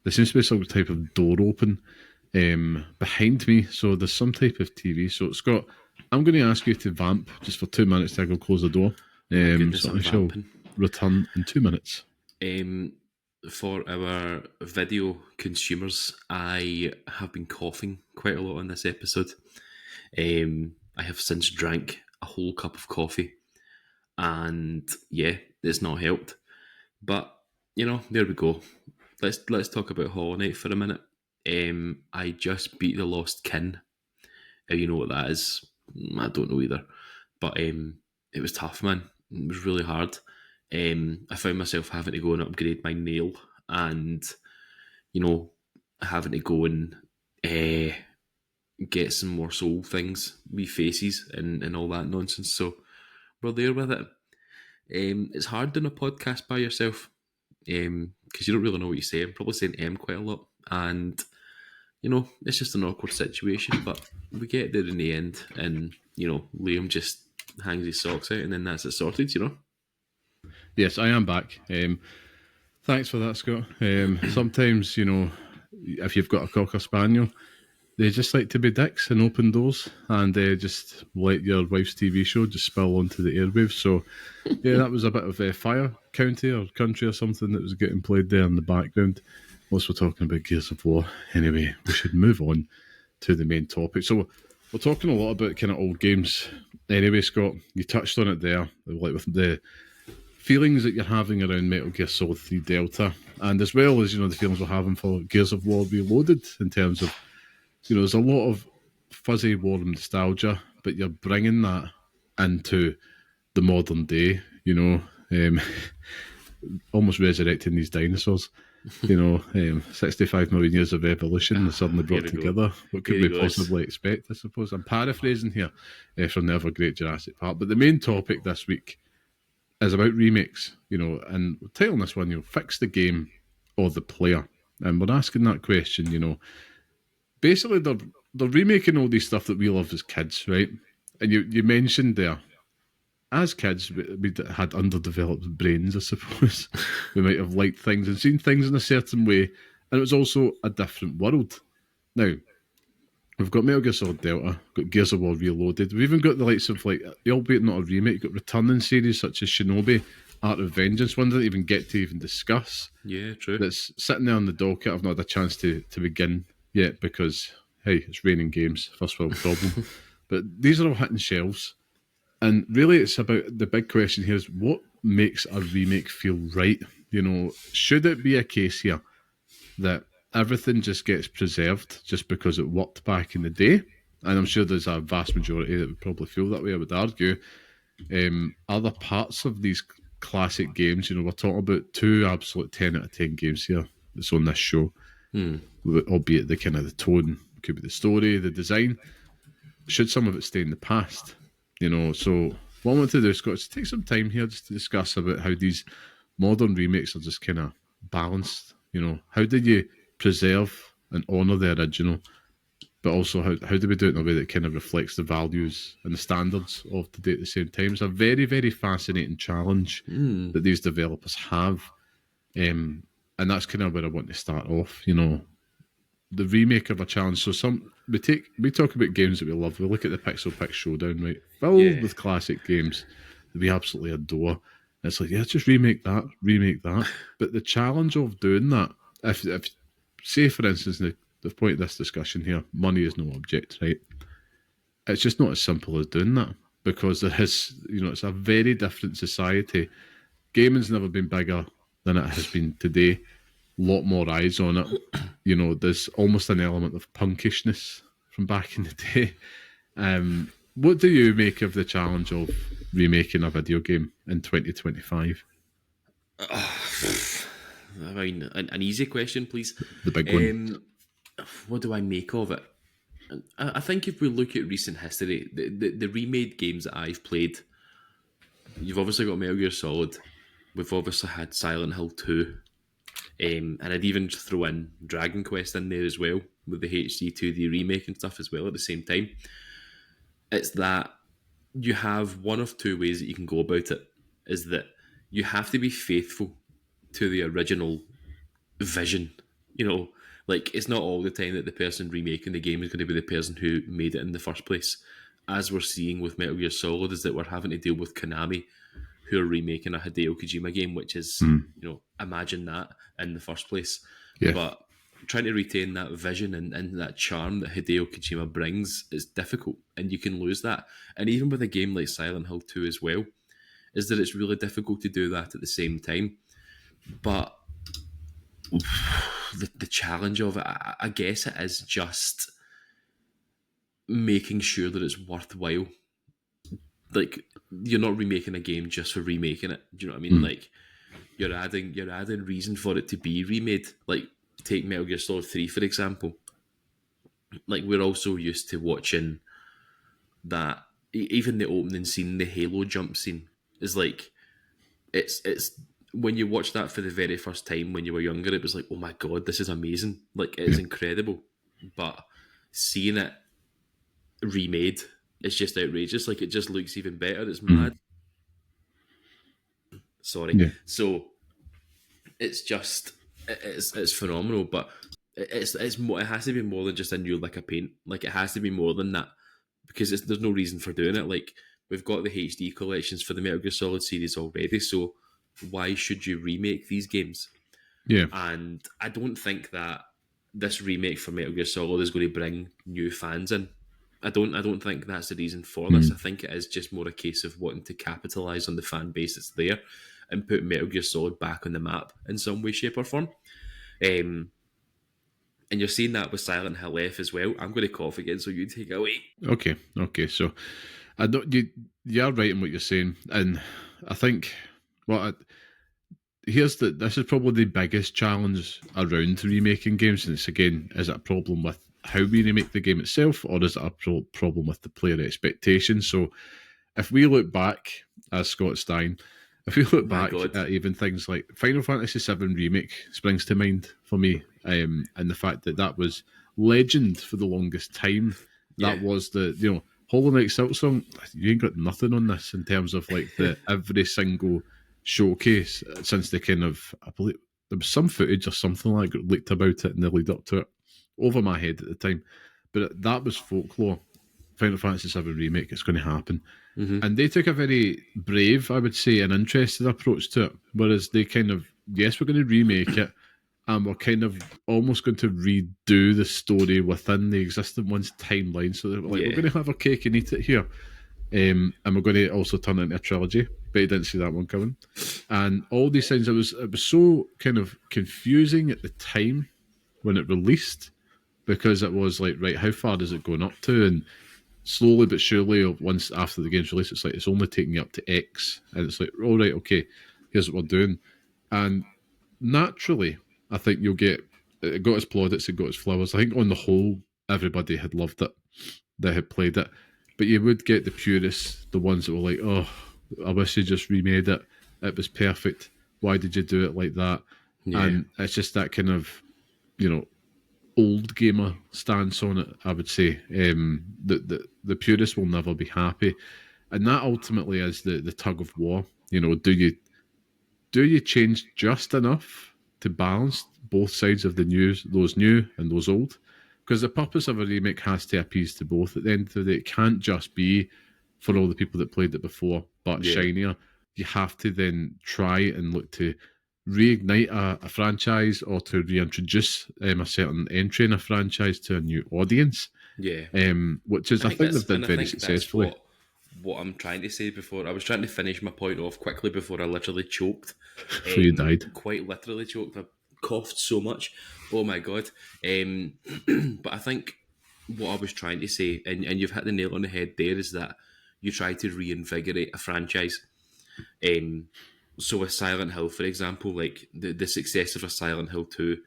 there seems to be some type of door open behind me, so there's some type of TV. So, Scott, I'm going to ask you to vamp just for 2 minutes till I go close the door. So I shall return in 2 minutes. For our video consumers, I have been coughing quite a lot on this episode. I have since drank a whole cup of coffee, and yeah, it's not helped. But there we go. Let's talk about Hollow Knight for a minute. I just beat the Lost Kin. You know what that is? I don't know either. But it was tough, man. It was really hard. I found myself having to go and upgrade my nail, and having to go and get some more soul things, wee faces, and all that nonsense. So we're there with it. It's hard doing a podcast by yourself, because you don't really know what you say. I'm probably saying quite a lot, and it's just an awkward situation, but we get there in the end, and Liam just hangs his socks out, and then that's it sorted. Yes, I am back. Thanks for that, Scott. Sometimes, if you've got a Cocker Spaniel, they just like to be dicks and open doors, and just let your wife's TV show just spill onto the airwaves. So, yeah, that was a bit of a fire county or country or something that was getting played there in the background. Whilst we're talking about Gears of War. Anyway, we should move on to the main topic. So, we're talking a lot about kind of old games. Anyway, Scott, you touched on it there, like with the feelings that you're having around Metal Gear Solid 3 Delta, and as well as, the feelings we're having for Gears of War Reloaded, in terms of, there's a lot of fuzzy warm nostalgia, but you're bringing that into the modern day, almost resurrecting these dinosaurs. 65 million years of evolution are suddenly brought together. What could we possibly expect, I suppose? I'm paraphrasing here from the ever great Jurassic Park. But the main topic this week is about remakes, and we're titling this one, fix the game or the player. And we're asking that question, basically they're remaking all these stuff that we loved as kids, right? And you mentioned there, as kids, we had underdeveloped brains, I suppose. We might have liked things and seen things in a certain way, and it was also a different world. Now, we've got Metal Gear Solid Delta, got Gears of War Reloaded. We've even got the likes of, albeit not a remake, got returning series such as Shinobi, Art of Vengeance, one didn't even get to even discuss. Yeah, true. That's sitting there on the docket. I've not had a chance to begin yet because, hey, it's raining games, first world problem. But these are all hitting shelves. And really, it's about the big question here is what makes a remake feel right? You know, should it be a case here that everything just gets preserved just because it worked back in the day? And I'm sure there's a vast majority that would probably feel that way, I would argue. Other parts of these classic games, you know, we're talking about 2 absolute 10 out of 10 games here that's on this show, albeit the kind of the tone, could be the story, the design. Should some of it stay in the past? You know, so what I want to do, Scott, is take some time here just to discuss about how these modern remakes are just kind of balanced. You know, how did you preserve and honour the original, but also how do we do it in a way that kind of reflects the values and the standards of today at the same time? It's a very, very fascinating challenge that these developers have. And that's kind of where I want to start off, you know. The remake of a challenge. So we talk about games that we love. We look at the Pixel Picks Showdown, right? Filled with classic games that we absolutely adore. And it's like, yeah, just remake that. But the challenge of doing that, if say for instance, the point of this discussion here, money is no object, right? It's just not as simple as doing that because there is, you know, it's a very different society. Gaming's never been bigger than it has been today. Lot more eyes on it. You know, there's almost an element of punkishness from back in the day. What do you make of the challenge of remaking a video game in 2025? I mean, an easy question, please. The big one. What do I make of it? I think if we look at recent history, the remade games that I've played, you've obviously got Metal Gear Solid. We've obviously had Silent Hill 2. And I'd even throw in Dragon Quest in there as well, with the HD 2D remake and stuff as well at the same time. It's that you have one of 2 ways that you can go about it, is that you have to be faithful to the original vision. You know, like, it's not all the time that the person remaking the game is going to be the person who made it in the first place. As we're seeing with Metal Gear Solid, is that we're having to deal with Konami, who are remaking a Hideo Kojima game, which is, you know, imagine that in the first place. Yeah. But trying to retain that vision and that charm that Hideo Kojima brings is difficult, and you can lose that. And even with a game like Silent Hill 2 as well, is that it's really difficult to do that at the same time. But the challenge of it, I guess it is just making sure that it's worthwhile. Like, you're not remaking a game just for remaking it. Do you know what I mean? Like, you're adding reason for it to be remade. Like, take Metal Gear Solid 3, for example. Like, we're also used to watching that, even the opening scene, the Halo jump scene, is like, it's when you watch that for the very first time when you were younger, it was like, oh my god, this is amazing. Like, it's incredible. But seeing it remade, it's just outrageous. Like, it just looks even better. It's mad. Sorry. Yeah. So it's just it's phenomenal, but it's more. It has to be more than just a new lick of paint. Like, it has to be more than that, because there's no reason for doing it. Like, we've got the HD collections for the Metal Gear Solid series already, so why should you remake these games? Yeah. And I don't think that this remake for Metal Gear Solid is going to bring new fans in. I don't think that's the reason for this. I think it is just more a case of wanting to capitalise on the fan base that's there and put Metal Gear Solid back on the map in some way, shape or form. And you're seeing that with Silent Hill F as well. I'm going to cough again, so you take it away. Okay. So I don't. You are right in what you're saying, and I think this is probably the biggest challenge around remaking games, and it's, again, is it a problem with how we remake the game itself, or is it a problem with the player expectations? So if we look back, as Scott Stein, if we look back at even things like Final Fantasy VII Remake springs to mind for me, and the fact that was legend for the longest time. That was the, you know, Hollow Knight Silksong, you ain't got nothing on this in terms of like the every single showcase since they kind of, I believe there was some footage or something like leaked about it in the lead up to it, over my head at the time, but that was folklore. Final Fantasy VII Remake, it's going to happen. And they took a very brave, I would say, and interested approach to it, whereas they kind of, yes, we're going to remake it, and we're kind of almost going to redo the story within the existing one's timeline. So they're like, we're going to have our cake and eat it here. and we're going to also turn it into a trilogy, but you didn't see that one coming. And all these things, it was so kind of confusing at the time when it released, because it was like, right, how far is it going up to? And slowly but surely, once after the game's released, it's like, it's only taking you up to X, and it's like, all right, okay, here's what we're doing. And naturally, I think you'll get, it got its plaudits, it got its flowers. I think on the whole, everybody had loved it, that had played it. But you would get the purists, the ones that were like, oh, I wish you just remade it. It was perfect. Why did you do it like that? Yeah. And it's just that kind of, old gamer stance on it, I would say. The purists will never be happy. And that ultimately is the tug of war. Do you change just enough to balance both sides of those new and those old? Because the purpose of a remake has to appease to both. At the end of the day, it can't just be for all the people that played it before, but shinier. You have to then try and look to reignite a franchise, or to reintroduce a certain entry in a franchise to a new audience. Yeah. Which is, I think they've done very successfully. What I'm trying to say before, I was trying to finish my point off quickly before I literally choked. Before you died. Quite literally choked. I coughed so much. Oh my God. But I think what I was trying to say, and you've hit the nail on the head there, is that you try to reinvigorate a franchise. So with Silent Hill, for example, like the success of a Silent Hill 2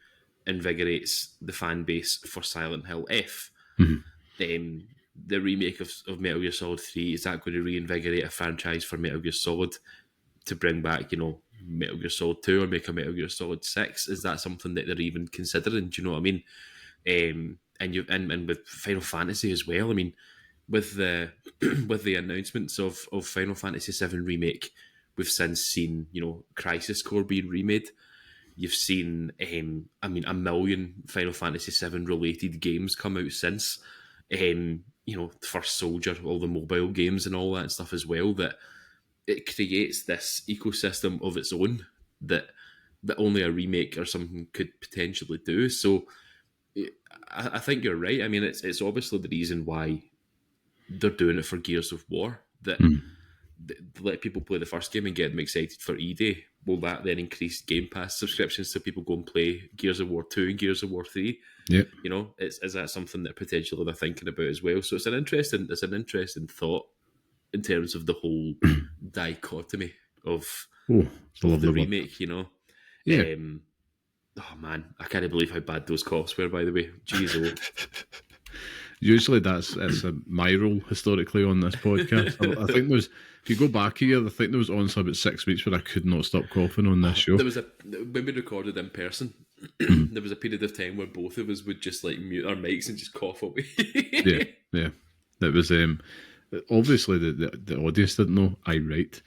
invigorates the fan base for Silent Hill F. Mm-hmm. The remake of Metal Gear Solid 3, is that going to reinvigorate a franchise for Metal Gear Solid to bring back, Metal Gear Solid 2 or make a Metal Gear Solid 6? Is that something that they're even considering? Do you know what I mean? And with Final Fantasy as well, I mean, with the with the announcements of Final Fantasy 7 Remake, we've since seen, Crisis Core being remade. You've seen, a million Final Fantasy 7 related games come out since. First Soldier, all the mobile games and all that stuff as well, that it creates this ecosystem of its own that only a remake or something could potentially do. So I think you're right. I mean, it's obviously the reason why they're doing it for Gears of War, that let people play the first game and get them excited for E-Day. Will that then increase Game Pass subscriptions so people go and play Gears of War 2 and Gears of War 3? Yeah. Is that something that potentially they're thinking about as well? So it's an interesting thought in terms of the whole dichotomy of the remake, Yeah. Oh man, I can't believe how bad those coughs were, by the way. Jeez, Usually it's my role historically on this podcast. I think there was, if you go back a year, I think there was honestly about 6 weeks where I could not stop coughing on this show. When we recorded in person, there was a period of time where both of us would just like mute our mics and just cough away. yeah. It was obviously the audience didn't know. I write.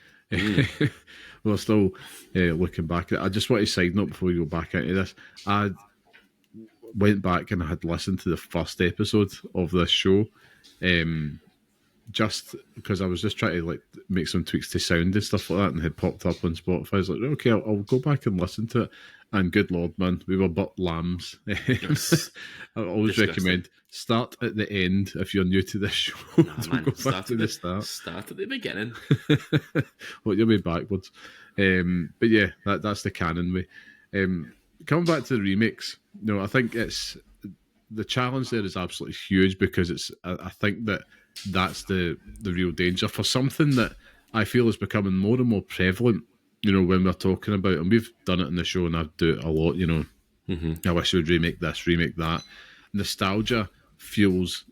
We're still looking back. I just want to side note before we go back into this. I went back and I had listened to the first episode of this show, just because I was just trying to like make some tweaks to sound and stuff like that, and had popped up on Spotify. I was like, okay, I'll go back and listen to it. And good Lord, man, we were but lambs. Yes. I always recommend start at the end if you're new to this show. Go back to the start. Start at the beginning. Well, you'll be backwards. But yeah, that's the canon way. Coming back to the remakes, I think it's the challenge there is absolutely huge, because I think that's the real danger for something that I feel is becoming more and more prevalent. When we're talking about, and we've done it in the show, and I do it a lot. I wish we would remake this, remake that. Nostalgia fuels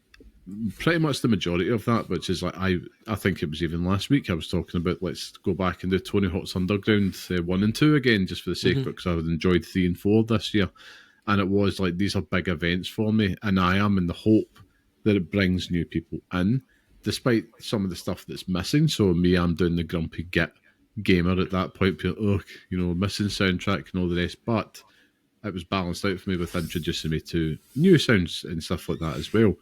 pretty much the majority of that, which is like I think it was even last week I was talking about, let's go back and do Tony Hawk's Underground 1 and 2 again, just for the sake of it, because I had enjoyed 3 and 4 this year, and it was like, these are big events for me, and I am in the hope that it brings new people in, despite some of the stuff that's missing. So I'm doing the grumpy git gamer at that point, missing soundtrack and all the rest, but it was balanced out for me with introducing me to new sounds and stuff like that as well.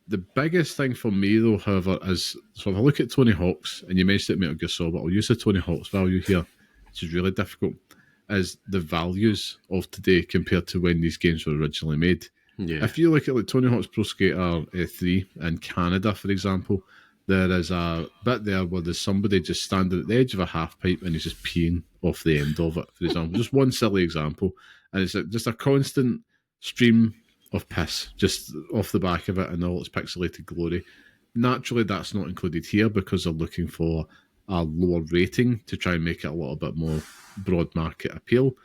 The biggest thing for me, though, however, is, so if I look at Tony Hawk's, and you mentioned it Metal Gear Solid, but I'll use the Tony Hawk's value here, which is really difficult, is the values of today compared to when these games were originally made. Yeah. If you look at like Tony Hawk's Pro Skater 3 in Canada, for example, there is a bit there where there's somebody just standing at the edge of a half pipe and he's just peeing off the end of it, for example. Just one silly example. And it's just a constant stream of piss just off the back of it and all its pixelated glory. Naturally, that's not included here because they're looking for a lower rating to try and make it a little bit more broad market appeal.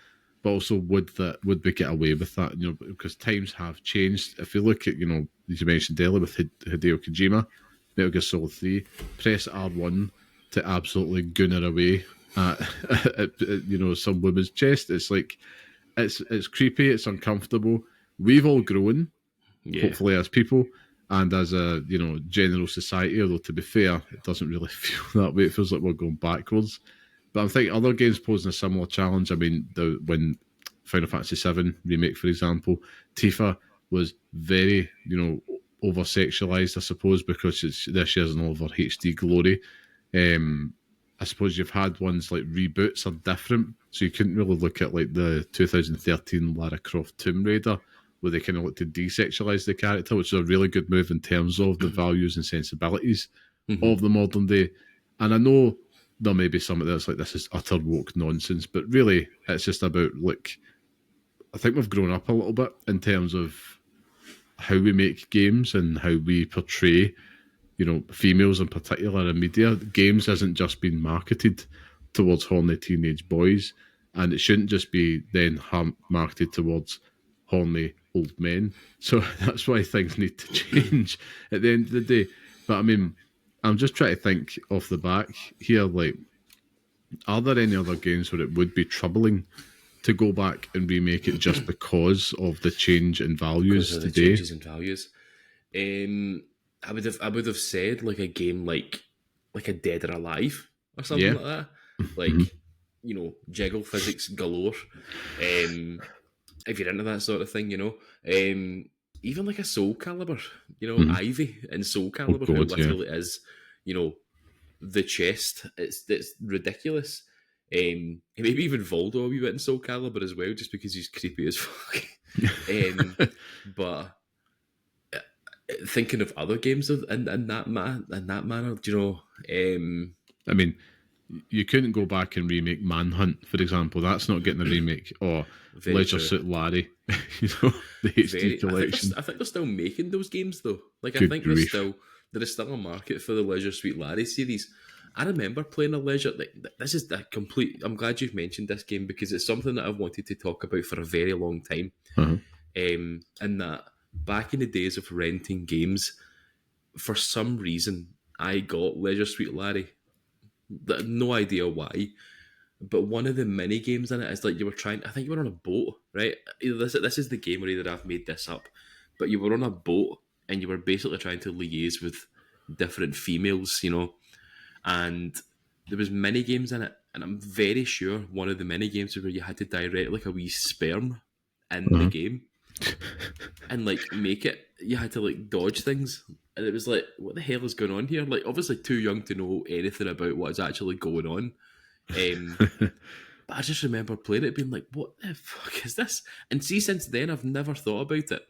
But also, would we get away with that? Because times have changed. If you look at, as you mentioned earlier with Hideo Kojima, Metal Gear Solid 3, press R1 to absolutely goon her away at some woman's chest. It's like, it's creepy, it's uncomfortable. We've all grown, hopefully, as people and as a general society. Although to be fair, it doesn't really feel that way. It feels like we're going backwards. But I'm thinking other games posing a similar challenge. I mean, when Final Fantasy VII Remake, for example, Tifa was very over sexualized, I suppose, because she has all of her HD glory. I suppose you've had ones like reboots are different, so you couldn't really look at like the 2013 Lara Croft Tomb Raider, where they kind of look to desexualize the character, which is a really good move in terms of the values and sensibilities of the modern day. And I know there may be something that's like, this is utter woke nonsense, but really it's just about, I think we've grown up a little bit in terms of how we make games and how we portray females in particular in media. Games hasn't just been marketed towards horny teenage boys, and it shouldn't just be then marketed towards horny old men. So that's why things need to change at the end of the day. But I mean, I'm just trying to think off the back here, are there any other games where it would be troubling to go back and remake it just because of the change in values because of today? The changes in values. I would have said like a game like a Dead or Alive or something like that. Like, jiggle physics galore. If you're into that sort of thing, even like a Soul Calibur, Ivy and Soul Calibur, who literally is, the chest. It's ridiculous. Maybe even Voldo a wee bit in Soul Calibur as well, just because he's creepy as fuck. But thinking of other games in that manner, I mean, you couldn't go back and remake Manhunt, for example. That's not getting a remake. Or Leisure Suit Larry, the HD collection. I think they're still making those games though. Like, Good I think grief. there is still a market for the Leisure Suit Larry series. I remember playing a Leisure. This is a complete. I'm glad you've mentioned this game because it's something that I've wanted to talk about for a very long time. And that back in the days of renting games, for some reason I got Leisure Suite Larry. No idea why, but one of the mini games in it is like you were trying. I think you were on a boat, right? Either this is the game, or either I've made this up. But you were on a boat and you were basically trying to liaise with different females, and there was mini games in it. And I'm very sure one of the mini games was where you had to direct like a wee sperm in the game. And make it, you had to dodge things, and it was like, what the hell is going on here? Obviously too young to know anything about what is actually going on. But I just remember playing it being like, what the fuck is this? And see, since then I've never thought about it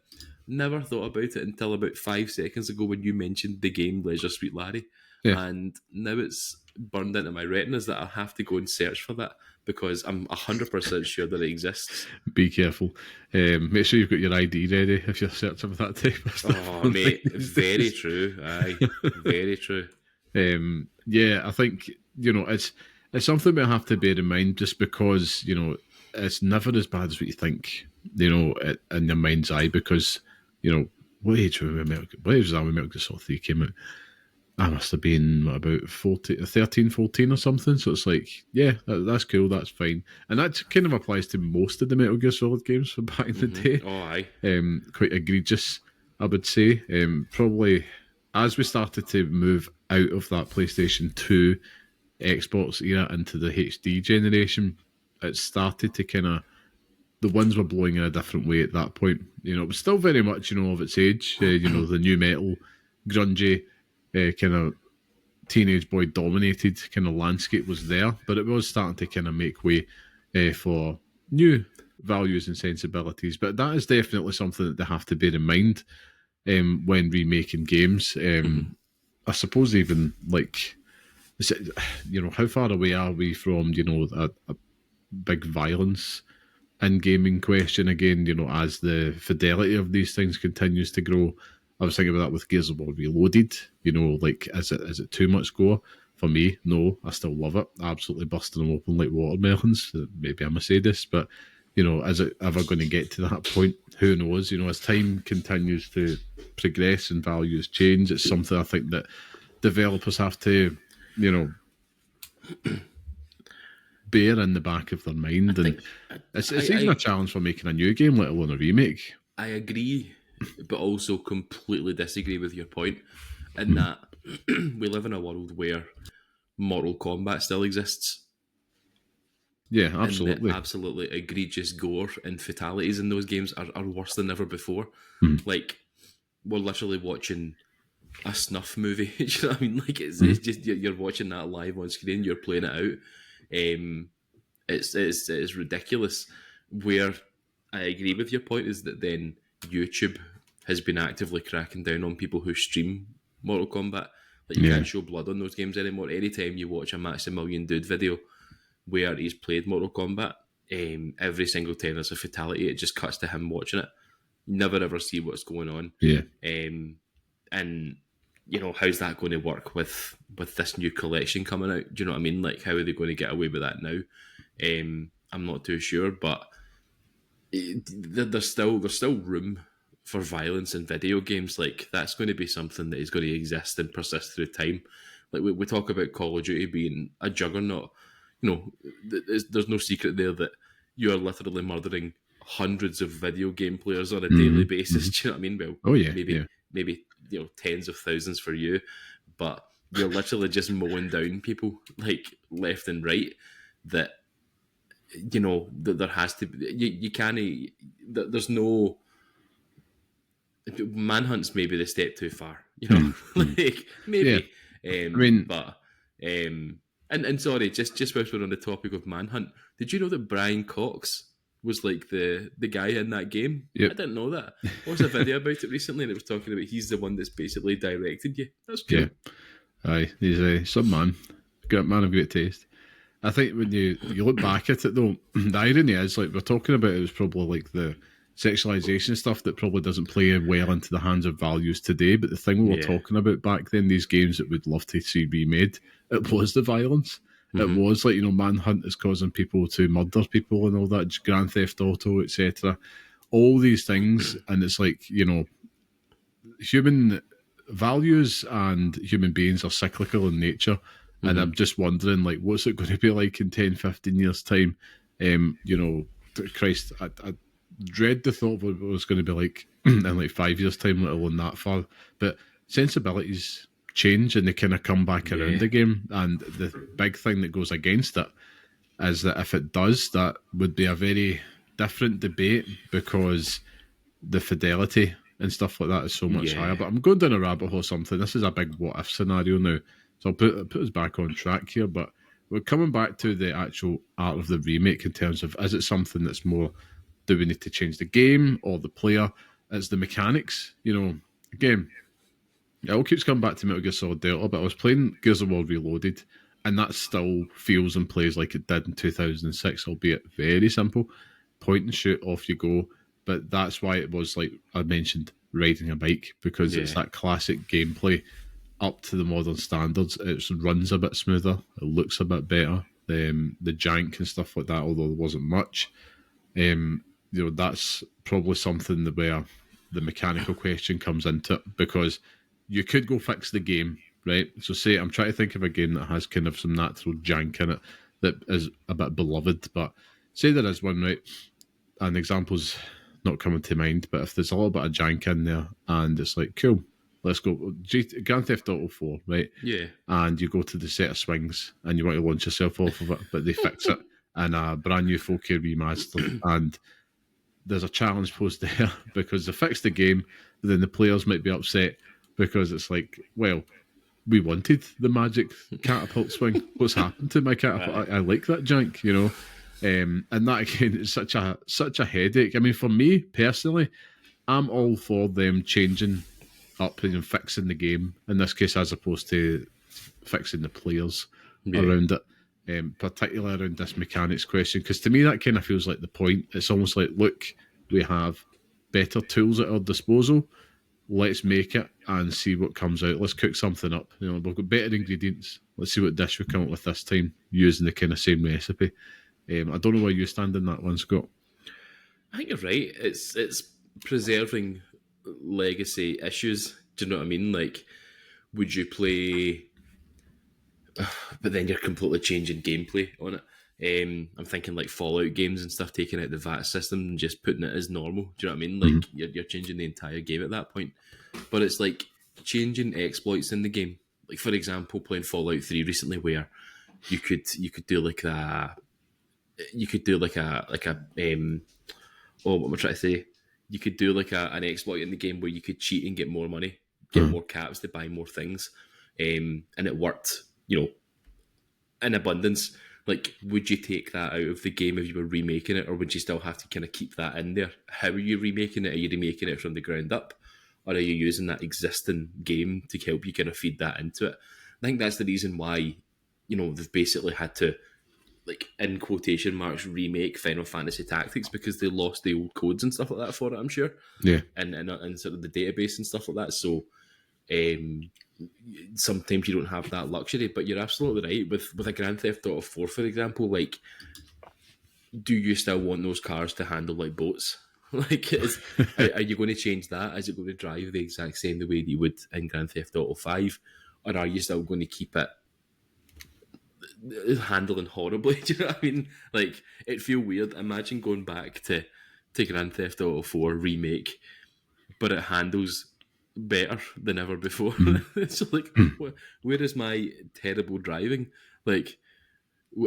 until about 5 seconds ago when you mentioned the game Leisure Suite Larry. And now it's burned into my retinas that I have to go and search for that, because I'm 100% sure that it exists. Be careful. Make sure you've got your ID ready if you're searching for that type of stuff. Oh, mate, very true. Aye, very true. I think, it's something we have to bear in mind, just because, it's never as bad as what you think, in your mind's eye, because, what age was that when Metal Gear Solid 3 came out? I must have been about 13, 14 or something. So it's like, that's cool, that's fine. And that kind of applies to most of the Metal Gear Solid games from back in the day. Oh, aye. Quite egregious, I would say. Probably as we started to move out of that PlayStation 2 Xbox era into the HD generation, it started to the winds were blowing in a different way at that point. It was still very much, of its age. The new metal, grungy, kind of teenage boy dominated kind of landscape was there, but it was starting to kind of make way for new values and sensibilities. But that is definitely something that they have to bear in mind when remaking games. I suppose even like, how far away are we from a big violence in gaming question again? As the fidelity of these things continues to grow. I was thinking about that with Gears of War Reloaded. Like is it too much gore? For me, no. I still love it. Absolutely busting them open like watermelons. Maybe I'm a sadist, but is it ever going to get to that point? Who knows? As time continues to progress and values change, it's something I think that developers have to, bear in the back of their mind. And it's even a challenge for making a new game, let alone a remake. I agree, but also completely disagree with your point in that we live in a world where Mortal Kombat still exists. Yeah, absolutely. And the absolutely egregious gore and fatalities in those games are worse than ever before. Like, we're literally watching a snuff movie. Do you know what I mean? Like, it's just you're watching that live on screen, you're playing it out. It's ridiculous. Where I agree with your point is that then YouTube has been actively cracking down on people who stream Mortal Kombat. Like, you can't show blood on those games anymore. Anytime you watch a Maximilian Dude video where he's played Mortal Kombat, every single time there's a fatality, it just cuts to him watching it. You never ever see what's going on. Yeah. And how's that going to work with this new collection coming out? Do you know what I mean? Like, how are they going to get away with that now? I'm not too sure, but there's still room for violence in video games. Like, that's going to be something that is going to exist and persist through time. Like, we talk about Call of Duty being a juggernaut. There's no secret there that you are literally murdering hundreds of video game players on a daily basis. Do you know what I mean? Well, maybe tens of thousands for you, but you're literally just mowing down people like left and right. That that there has to be. You can't. There's no. Manhunt's maybe the step too far. Like maybe. And sorry, just whilst we're on the topic of Manhunt, did you know that Brian Cox was like the guy in that game? Yep. I didn't know that. I watched a video about it recently, and it was talking about he's the one that's basically directed you. That's cool. Yeah. Aye, he's some man. Great man of great taste. I think when you look back at it though, the irony is, like, we're talking about, it was probably like the sexualization stuff that probably doesn't play well into the hands of values today, but the thing we were talking about back then, these games that we'd love to see remade, it was the violence. It was like, Manhunt is causing people to murder people and all that, Grand Theft Auto, etc. All these things, and it's like, human values and human beings are cyclical in nature. And I'm just wondering, like, what's it going to be like in 10, 15 years' time? Christ, I dread the thought of what it was going to be like in like 5 years' time, let alone that far. But sensibilities change and they kind of come back around again. And the big thing that goes against it is that if it does, that would be a very different debate, because the fidelity and stuff like that is so much higher. But I'm going down a rabbit hole or something. This is a big what-if scenario now. So I'll put us back on track here, but we're coming back to the actual art of the remake in terms of, is it something that's more, do we need to change the game or the player? It's the mechanics. Again, it all keeps coming back to Metal Gear Solid Delta, but I was playing Gears of War Reloaded, and that still feels and plays like it did in 2006, albeit very simple. Point and shoot, off you go. But that's why it was, like I mentioned, riding a bike, because it's that classic gameplay up to the modern standards. It runs a bit smoother, it looks a bit better. The jank and stuff like that, although there wasn't much. That's probably something where the mechanical question comes into it, because you could go fix the game, right? So say, I'm trying to think of a game that has kind of some natural jank in it that is a bit beloved, but say there is one, right? An example's not coming to mind, but if there's a little bit of jank in there and it's like, cool, let's go. Grand Theft Auto 4, right? Yeah. And you go to the set of swings and you want to launch yourself off of it, but they fix it in a brand new 4K remaster. And there's a challenge posed there because they fixed the game, but then the players might be upset because it's like, well, we wanted the magic catapult swing. What's happened to my catapult? I like that jank, and that again is such a headache. I mean, for me personally, I'm all for them changing up and fixing the game in this case, as opposed to fixing the players Yeah. around it. Particularly around this mechanics question, because to me that kind of feels like the point. It's almost like, look, we have better tools at our disposal. Let's make it and see what comes out. Let's cook something up. You know, we've got better ingredients. Let's see what dish we come up with this time using the kind of same recipe. I don't know where you stand in that one, Scott. I think you're right. It's preserving legacy issues. Do you know what I mean? Like, would you play? But then you're completely changing gameplay on it. I'm thinking like Fallout games and stuff, taking out the VAT system and just putting it as normal. Do you know what I mean? Like you're changing the entire game at that point. But it's like changing exploits in the game. Like for example, playing Fallout 3 recently, where you could do like a what am I trying to say? You could do like an exploit in the game where you could cheat and get more money, get more caps to buy more things, and it worked. You know, in abundance. Like, would you take that out of the game if you were remaking it, or would you still have to kind of keep that in there? How are you remaking it? Are you remaking it from the ground up, or are you using that existing game to help you kind of feed that into it? I think that's the reason why, you know, they've basically had to, like, in quotation marks, remake Final Fantasy Tactics because they lost the old codes and stuff like that for it, I'm sure. Yeah. And sort of the database and stuff like that. So, sometimes you don't have that luxury, but you're absolutely right. With a Grand Theft Auto 4, for example, like, do you still want those cars to handle like boats? Like, are you going to change that? Is it going to drive the exact same the way that you would in Grand Theft Auto 5? Or are you still going to keep it handling horribly? Do you know what I mean? Like, it feel weird. Imagine going back to Grand Theft Auto 4 Remake, but it handles better than ever before. It's like, where is my terrible driving? Like,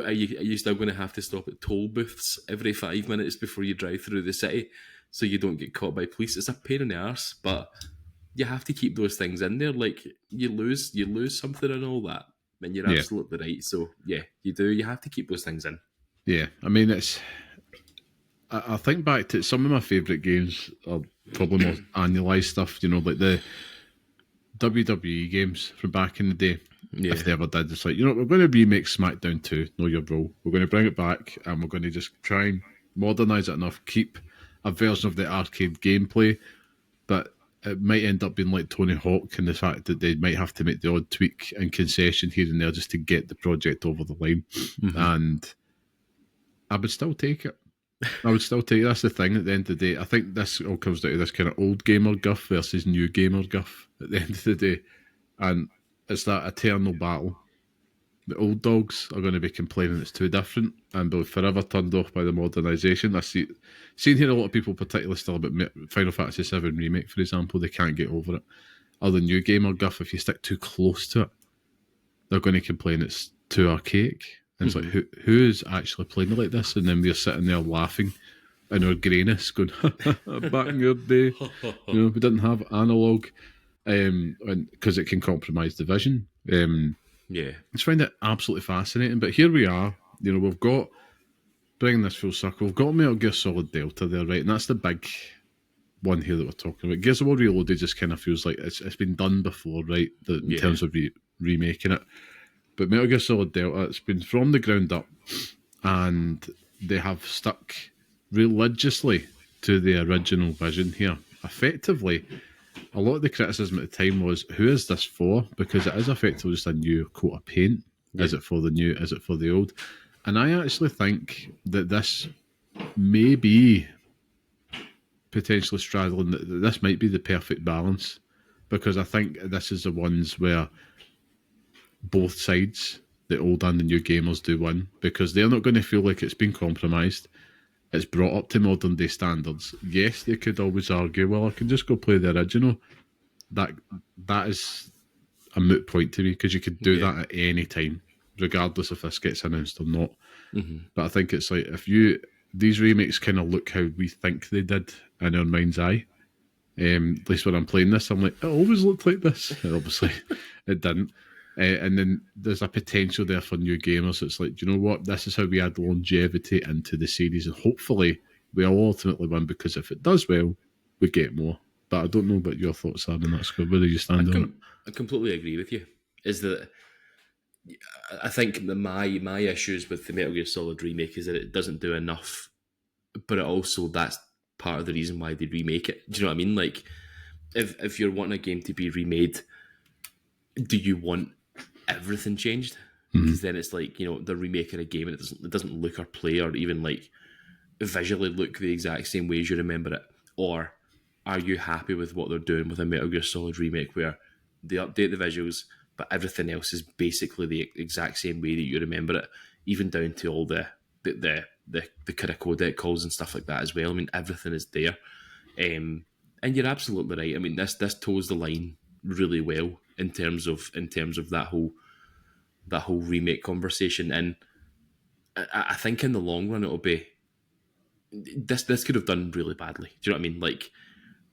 are you still going to have to stop at toll booths every 5 minutes before you drive through the city so you don't get caught by police? It's a pain in the arse, but you have to keep those things in there. Like, you lose something and all that, and you're absolutely right. So yeah, you have to keep those things in. Yeah, I mean, I think back to some of my favourite games are probably more annualised stuff, you know, like the WWE games from back in the day. Yeah. If they ever did, it's like, you know, we're going to remake SmackDown 2, Know Your Role. We're going to bring it back and we're going to just try and modernise it enough, keep a version of the arcade gameplay, but it might end up being like Tony Hawk in the fact that they might have to make the odd tweak and concession here and there just to get the project over the line. And I would still take it. That's the thing at the end of the day. I think this all comes down to this kind of old gamer guff versus new gamer guff at the end of the day. And it's that eternal battle. The old dogs are going to be complaining it's too different and be forever turned off by the modernisation. I seen here a lot of people, particularly still about Final Fantasy VII Remake, for example, they can't get over it. Other new gamer guff, if you stick too close to it, they're going to complain it's too archaic. And it's like, who is actually playing it like this? And then we're sitting there laughing in our greyness, going, back in your day, you know, we didn't have analogue, because it can compromise the vision. I just find it absolutely fascinating. But here we are, you know, we've got, bringing this full circle, we've got Metal Gear Solid Delta there, right? And that's the big one here that we're talking about. Gears of War Reloaded just kind of feels like it's been done before, right? In terms of remaking it. But Metal Gear Solid Delta, it's been from the ground up, and they have stuck religiously to the original vision here. Effectively, a lot of the criticism at the time was, who is this for? Because it is effectively just a new coat of paint. Is it for the new? Is it for the old? And I actually think that this may be potentially straddling, that this might be the perfect balance, because I think this is the ones where both sides, the old and the new gamers, do win, because they're not going to feel like it's been compromised. It's brought up to modern day standards. Yes, they could always argue, well, I can just go play the original. That is a moot point to me, because you could do that at any time, regardless if this gets announced or not. But I think it's like, these remakes kind of look how we think they did in our mind's eye. At least when I'm playing this, I'm like, it always looked like this. And obviously, it didn't. And then there's a potential there for new gamers. It's like, do you know what? This is how we add longevity into the series, and hopefully we'll ultimately win, because if it does well, we get more. But I don't know what your thoughts are on that, Scott. Where do you stand on it? I completely agree with you. Is that I think that my issues with the Metal Gear Solid remake is that it doesn't do enough, but it also that's part of the reason why they remake it. Do you know what I mean? Like, if you're wanting a game to be remade, do you want everything changed? Because then it's like, they're remaking a game and it doesn't look or play or even like visually look the exact same way as you remember it. Or are you happy with what they're doing with a Metal Gear Solid remake where they update the visuals, but everything else is basically the exact same way that you remember it, even down to all the kind of codec calls and stuff like that as well. I mean, everything is there. And you're absolutely right. I mean, this toes the line really well in terms of that whole remake conversation. And I think in the long run it'll be this could have done really badly. Do you know what I mean? Like,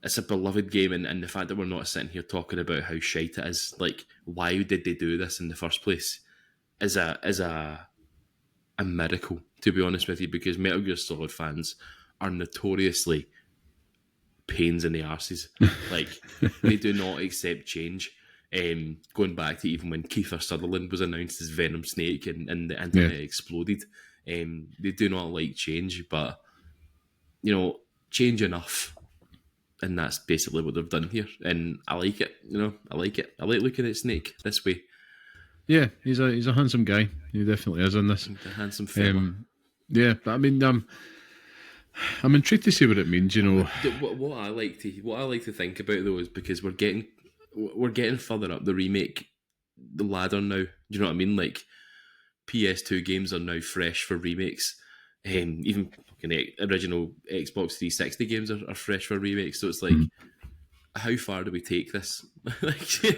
it's a beloved game, and the fact that we're not sitting here talking about how shite it is, like, why did they do this in the first place, is a miracle, to be honest with you, because Metal Gear Solid fans are notoriously pains in the arses. Like, they do not accept change. Going back to even when Kiefer Sutherland was announced as Venom Snake and the internet exploded, they do not like change, but change enough, and that's basically what they've done here. And I like it. I like it. I like looking at Snake this way. Yeah, he's a handsome guy. He definitely is in this. A handsome fella. Yeah, but I mean, I'm intrigued to see what it means. What I like to think about though is because we're getting further up the remake the ladder now. Do you know what I mean? Like, PS2 games are now fresh for remakes. Even fucking original Xbox 360 games are fresh for remakes. So it's like, how far do we take this? Like, you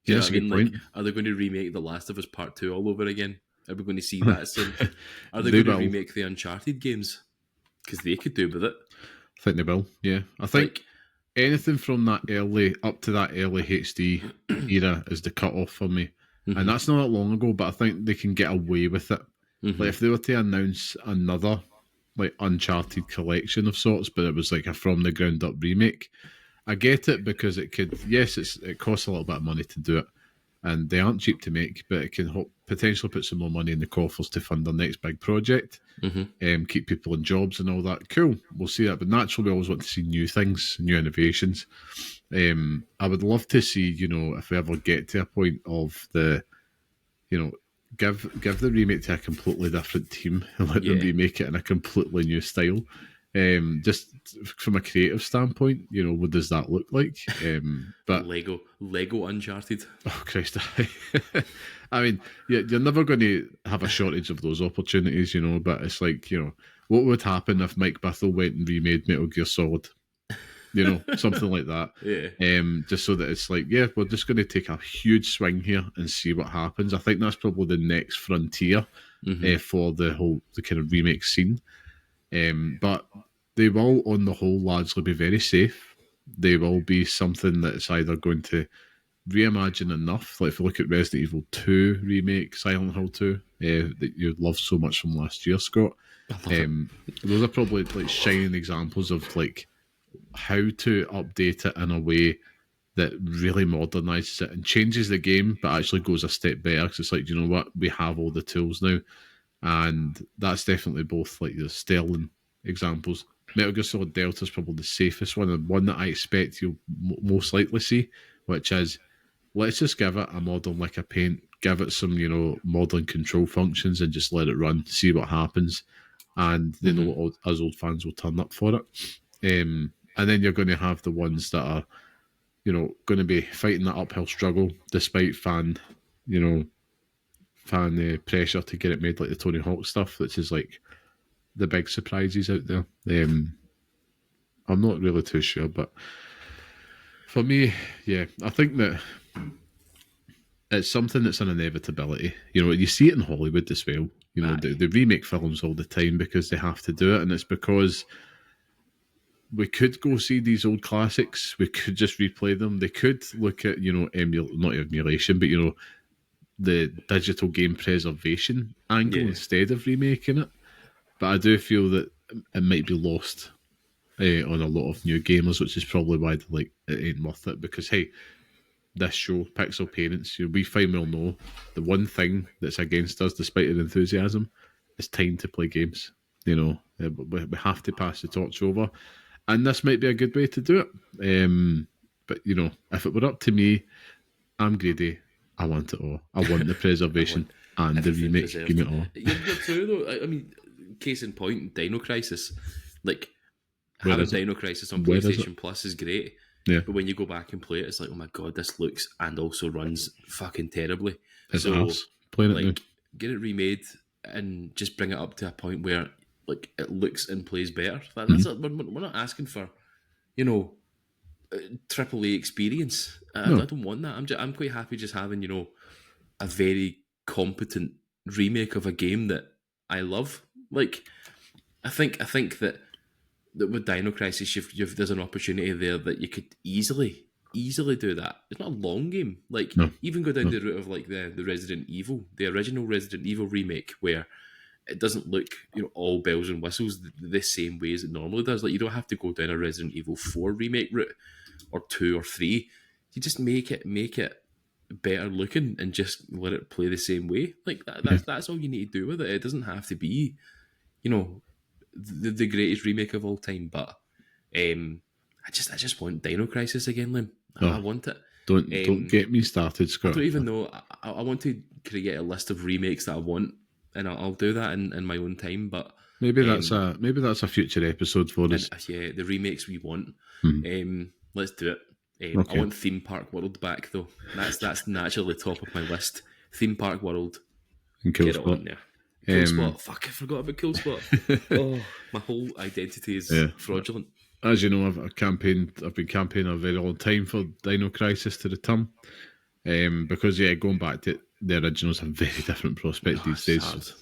know what I mean? Like, are they going to remake The Last of Us Part 2 all over again? Are we going to see that soon? Are they going to remake the Uncharted games? Because they could do with it. I think they will, yeah. I think anything from that early, up to that early HD era is the cut-off for me. And that's not that long ago, but I think they can get away with it. Like, if they were to announce another, like, Uncharted collection of sorts, but it was like a from-the-ground-up remake, I get it, because it could, yes, it costs a little bit of money to do it, and they aren't cheap to make, but it can potentially put some more money in the coffers to fund their next big project, keep people in jobs and all that. Cool, we'll see that. But naturally, we always want to see new things, new innovations. I would love to see, if we ever get to a point of the, give the remake to a completely different team and let them remake it in a completely new style. Just from a creative standpoint, what does that look like? But Lego Uncharted. Oh Christ! I mean, you're never going to have a shortage of those opportunities, But it's like, what would happen if Mike Bithell went and remade Metal Gear Solid? Something like that. Yeah. Just so that it's like, we're just going to take a huge swing here and see what happens. I think that's probably the next frontier for the kind of remake scene. But they will, on the whole, largely be very safe. They will be something that's either going to reimagine enough. Like, if you look at Resident Evil 2 remake, Silent Hill 2, that you loved so much from last year, Scott. Those are probably like shining examples of like how to update it in a way that really modernises it and changes the game, but actually goes a step better. Because it's like, you know what, we have all the tools now. And that's definitely both like the sterling examples. Metal Gear Solid Delta is probably the safest one, and one that I expect you'll most likely see, which is, let's just give it a modern lick of paint, give it some, modern control functions, and just let it run, see what happens. And they know us old fans will turn up for it. And then you're going to have the ones that are, going to be fighting that uphill struggle despite fan pressure to get it made, like the Tony Hawk stuff, which is like the big surprises out there. I'm not really too sure, but for me, I think that it's something that's an inevitability. You see it in Hollywood as well. They remake films all the time because they have to do it, and it's because we could go see these old classics. We could just replay them. They could look at, not emulation, but, the digital game preservation angle instead of remaking it. But I do feel that it might be lost on a lot of new gamers, which is probably why they're like, it ain't worth it. Because hey, this show, Pixel Parents, we fine well know the one thing that's against us, despite our enthusiasm, is time to play games. We have to pass the torch over, and this might be a good way to do it. But if it were up to me, I'm greedy. I want it all. I want the preservation and the remake. Preserved. Give me it all. You're true though. I mean, case in point, Dino Crisis. Like Where having is it? Dino Crisis on Where is PlayStation Plus is great. Yeah. But when you go back and play it, it's like, oh my god, this looks and also runs fucking terribly. It's So arse. Playing it now. get it remade and just bring it up to a point where like it looks and plays better. That's we're not asking for, triple A experience. I don't want that. I'm quite happy just having a very competent remake of a game that I love. Like I think that with Dino Crisis, there's an opportunity there that you could easily do that. It's not a long game. Like even go down the route of like the Resident Evil, the original Resident Evil remake, where it doesn't look all bells and whistles the same way as it normally does. Like you don't have to go down a Resident Evil 4 remake route or 2 or 3. You just make it better looking and just let it play the same way. Like that's all you need to do with it. It doesn't have to be the greatest remake of all time, but I just want Dino Crisis again, Liam. I want it. Don't get me started, Scott. I don't even know. I want to create a list of remakes that I want, and I'll do that in my own time. But maybe that's a future episode for us. Yeah, the remakes we want. Let's do it. Okay. I want Theme Park World back though. That's naturally top of my list. Theme Park World. And Cool Get Spot. it on there. Cool Spot. Fuck, I forgot about Cool Spot. Oh, my whole identity is fraudulent. As you know, I've been campaigning a very long time for Dino Crisis to return. Because going back to the originals, have very different prospect these days.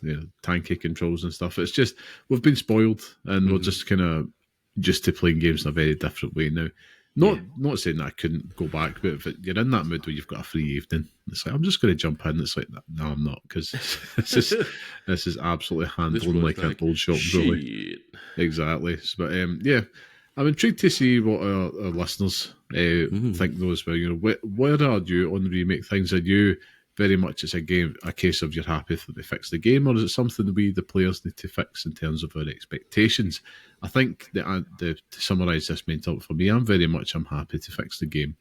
Tanky controls and stuff. It's just we've been spoiled, and we're just kind of used to playing games in a very different way now. Not saying that I couldn't go back, but if you're in that mood where you've got a free evening, it's like I'm just going to jump in. It's like no, I'm not, because this is absolutely handling like an old shop bully. Exactly. But I'm intrigued to see what our listeners think though as well. Where are you on the remake things? Are you very much it's a case of you're happy that they fix the game, or is it something we the players need to fix in terms of our expectations? I think to summarise this main topic for me, I'm happy to fix the game.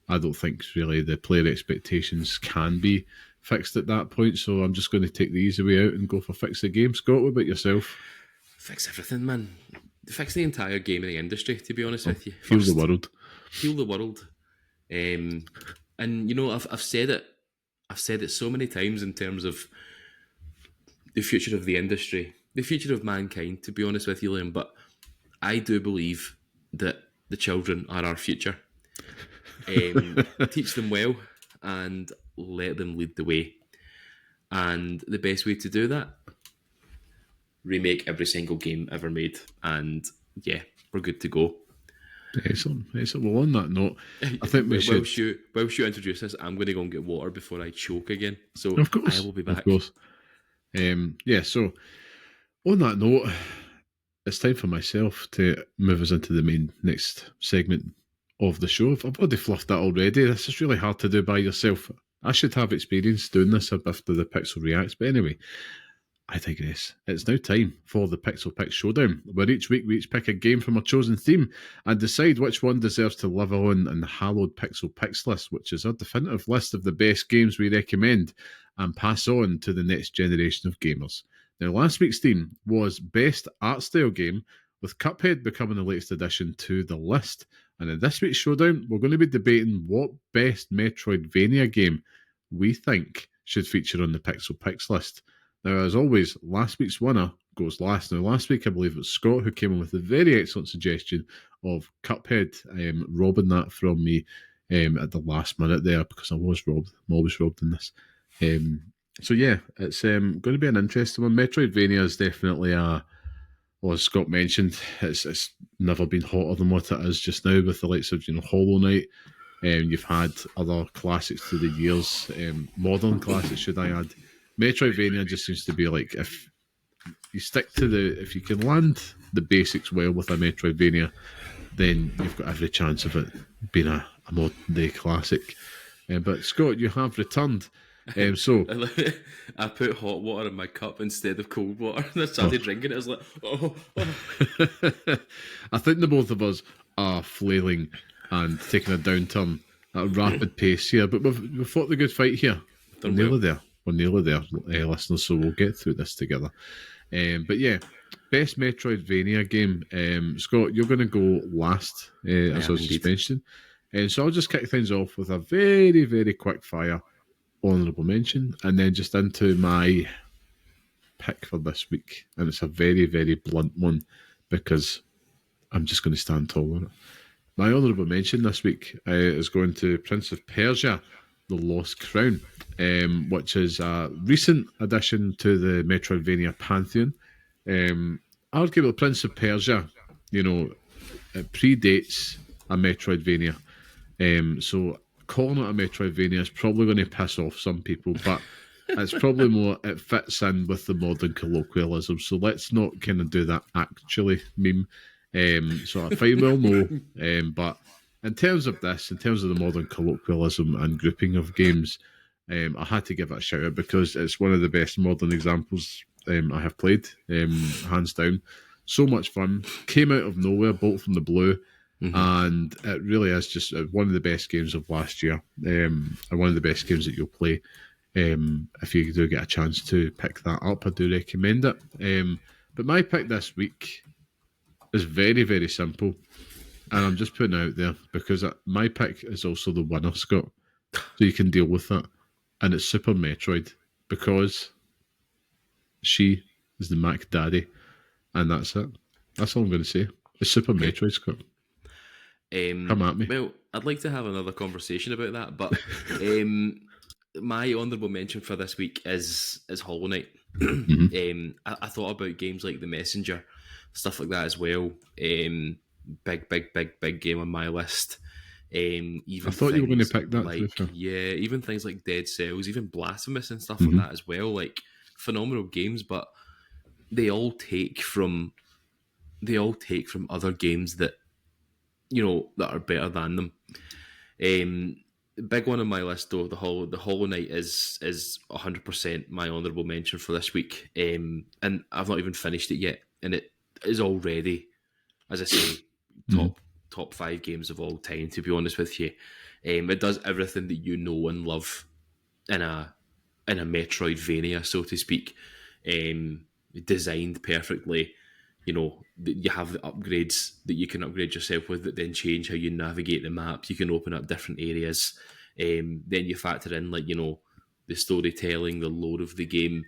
I don't think really the player expectations can be fixed at that point, so I'm just going to take the easy way out and go for fix the game. Scott, what about yourself? Fix everything, man. Fix the entire gaming industry, to be honest with you. Heal the world. Heal the world. And I've said it. I've said it so many times in terms of the future of the industry, the future of mankind, to be honest with you, Liam. But I do believe that the children are our future. Teach them well and let them lead the way. And the best way to do that, remake every single game ever made. And yeah, we're good to go. Excellent. Well, on that note, I think we should. Whilst you introduce this, I'm going to go and get water before I choke again. So of course, I will be back. Of course. So on that note, it's time for myself to move us into the main next segment of the show. I've already fluffed that already. This is really hard to do by yourself. I should have experience doing this after the Pixel Reacts, but anyway, I digress. It's now time for the Pixel Picks Showdown, where each week we each pick a game from a chosen theme and decide which one deserves to live on in the hallowed Pixel Picks list, which is our definitive list of the best games we recommend and pass on to the next generation of gamers. Now, last week's theme was Best Art Style Game, with Cuphead becoming the latest addition to the list. And in this week's Showdown, we're going to be debating what best Metroidvania game we think should feature on the Pixel Picks list. Now, as always, last week's winner goes last. Now, last week, I believe it was Scott who came in with a very excellent suggestion of Cuphead, robbing that from me at the last minute there, because I was robbed. I'm always robbed in this. So, yeah, it's going to be an interesting one. Metroidvania is definitely as Scott mentioned, it's never been hotter than what it is just now with the likes of Hollow Knight. You've had other classics through the years, modern classics, should I add. Metroidvania just seems to be like if you stick to if you can land the basics well with a Metroidvania, then you've got every chance of it being a modern day classic. But Scott, you have returned. So I put hot water in my cup instead of cold water, and I started drinking it. I was like, oh. I think the both of us are flailing and taking a downturn at a rapid pace here, but we've fought the good fight here. We're nearly there. We're nearly there, listeners, so we'll get through this together. But yeah, best Metroidvania game. Scott, you're going to go last, as I was just mentioning. So I'll just kick things off with a very, very quick fire honourable mention, and then just into my pick for this week. And it's a very, very blunt one, because I'm just going to stand tall on it. My honourable mention this week is going to Prince of Persia, The Lost Crown, which is a recent addition to the Metroidvania pantheon. Arguably, Prince of Persia, it predates a Metroidvania. So calling it a Metroidvania is probably going to piss off some people, but it's probably more, it fits in with the modern colloquialism. So let's not kind of do that actually meme. So I find well no, but in terms of this, in terms of the modern colloquialism and grouping of games, I had to give it a shout out because it's one of the best modern examples I have played, hands down. So much fun, came out of nowhere, bolt from the blue, and it really is just one of the best games of last year, and one of the best games that you'll play. If you do get a chance to pick that up, I do recommend it. But my pick this week is very, very simple, and I'm just putting it out there because my pick is also the winner, Scott, so you can deal with that, and it's Super Metroid, because she is the Mac Daddy, and that's it. That's all I'm going to say. It's Super Metroid, Scott. Come at me. Well, I'd like to have another conversation about that, but my honourable mention for this week is Hollow Knight. I thought about games like The Messenger, stuff like that as well. Big game on my list. Even I thought you were going to pick that. Even things like Dead Cells, even Blasphemous and stuff like that as well. Like, phenomenal games, but they all take from other games that that are better than them. Big one on my list though, the Hollow Knight is 100% my honourable mention for this week. And I've not even finished it yet, and it is already, as I say, top 5 games of all time, to be honest with you. It does everything that you know and love in a Metroidvania, so to speak. Designed perfectly. You have the upgrades that you can upgrade yourself with that then change how you navigate the map. You can open up different areas. Then you factor in the storytelling, the lore of the game,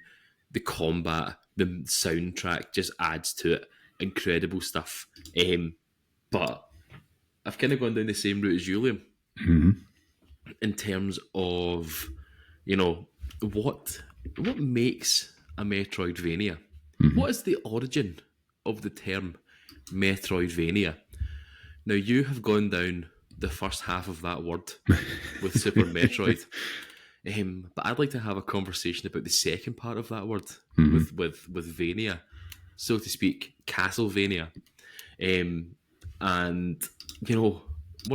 the combat, the soundtrack just adds to it. Incredible stuff. But I've kind of gone down the same route as you, Liam, in terms of what makes a Metroidvania. What is the origin of the term Metroidvania? Now, you have gone down the first half of that word with Super Metroid, but I'd like to have a conversation about the second part of that word with Vania, so to speak, Castlevania. And one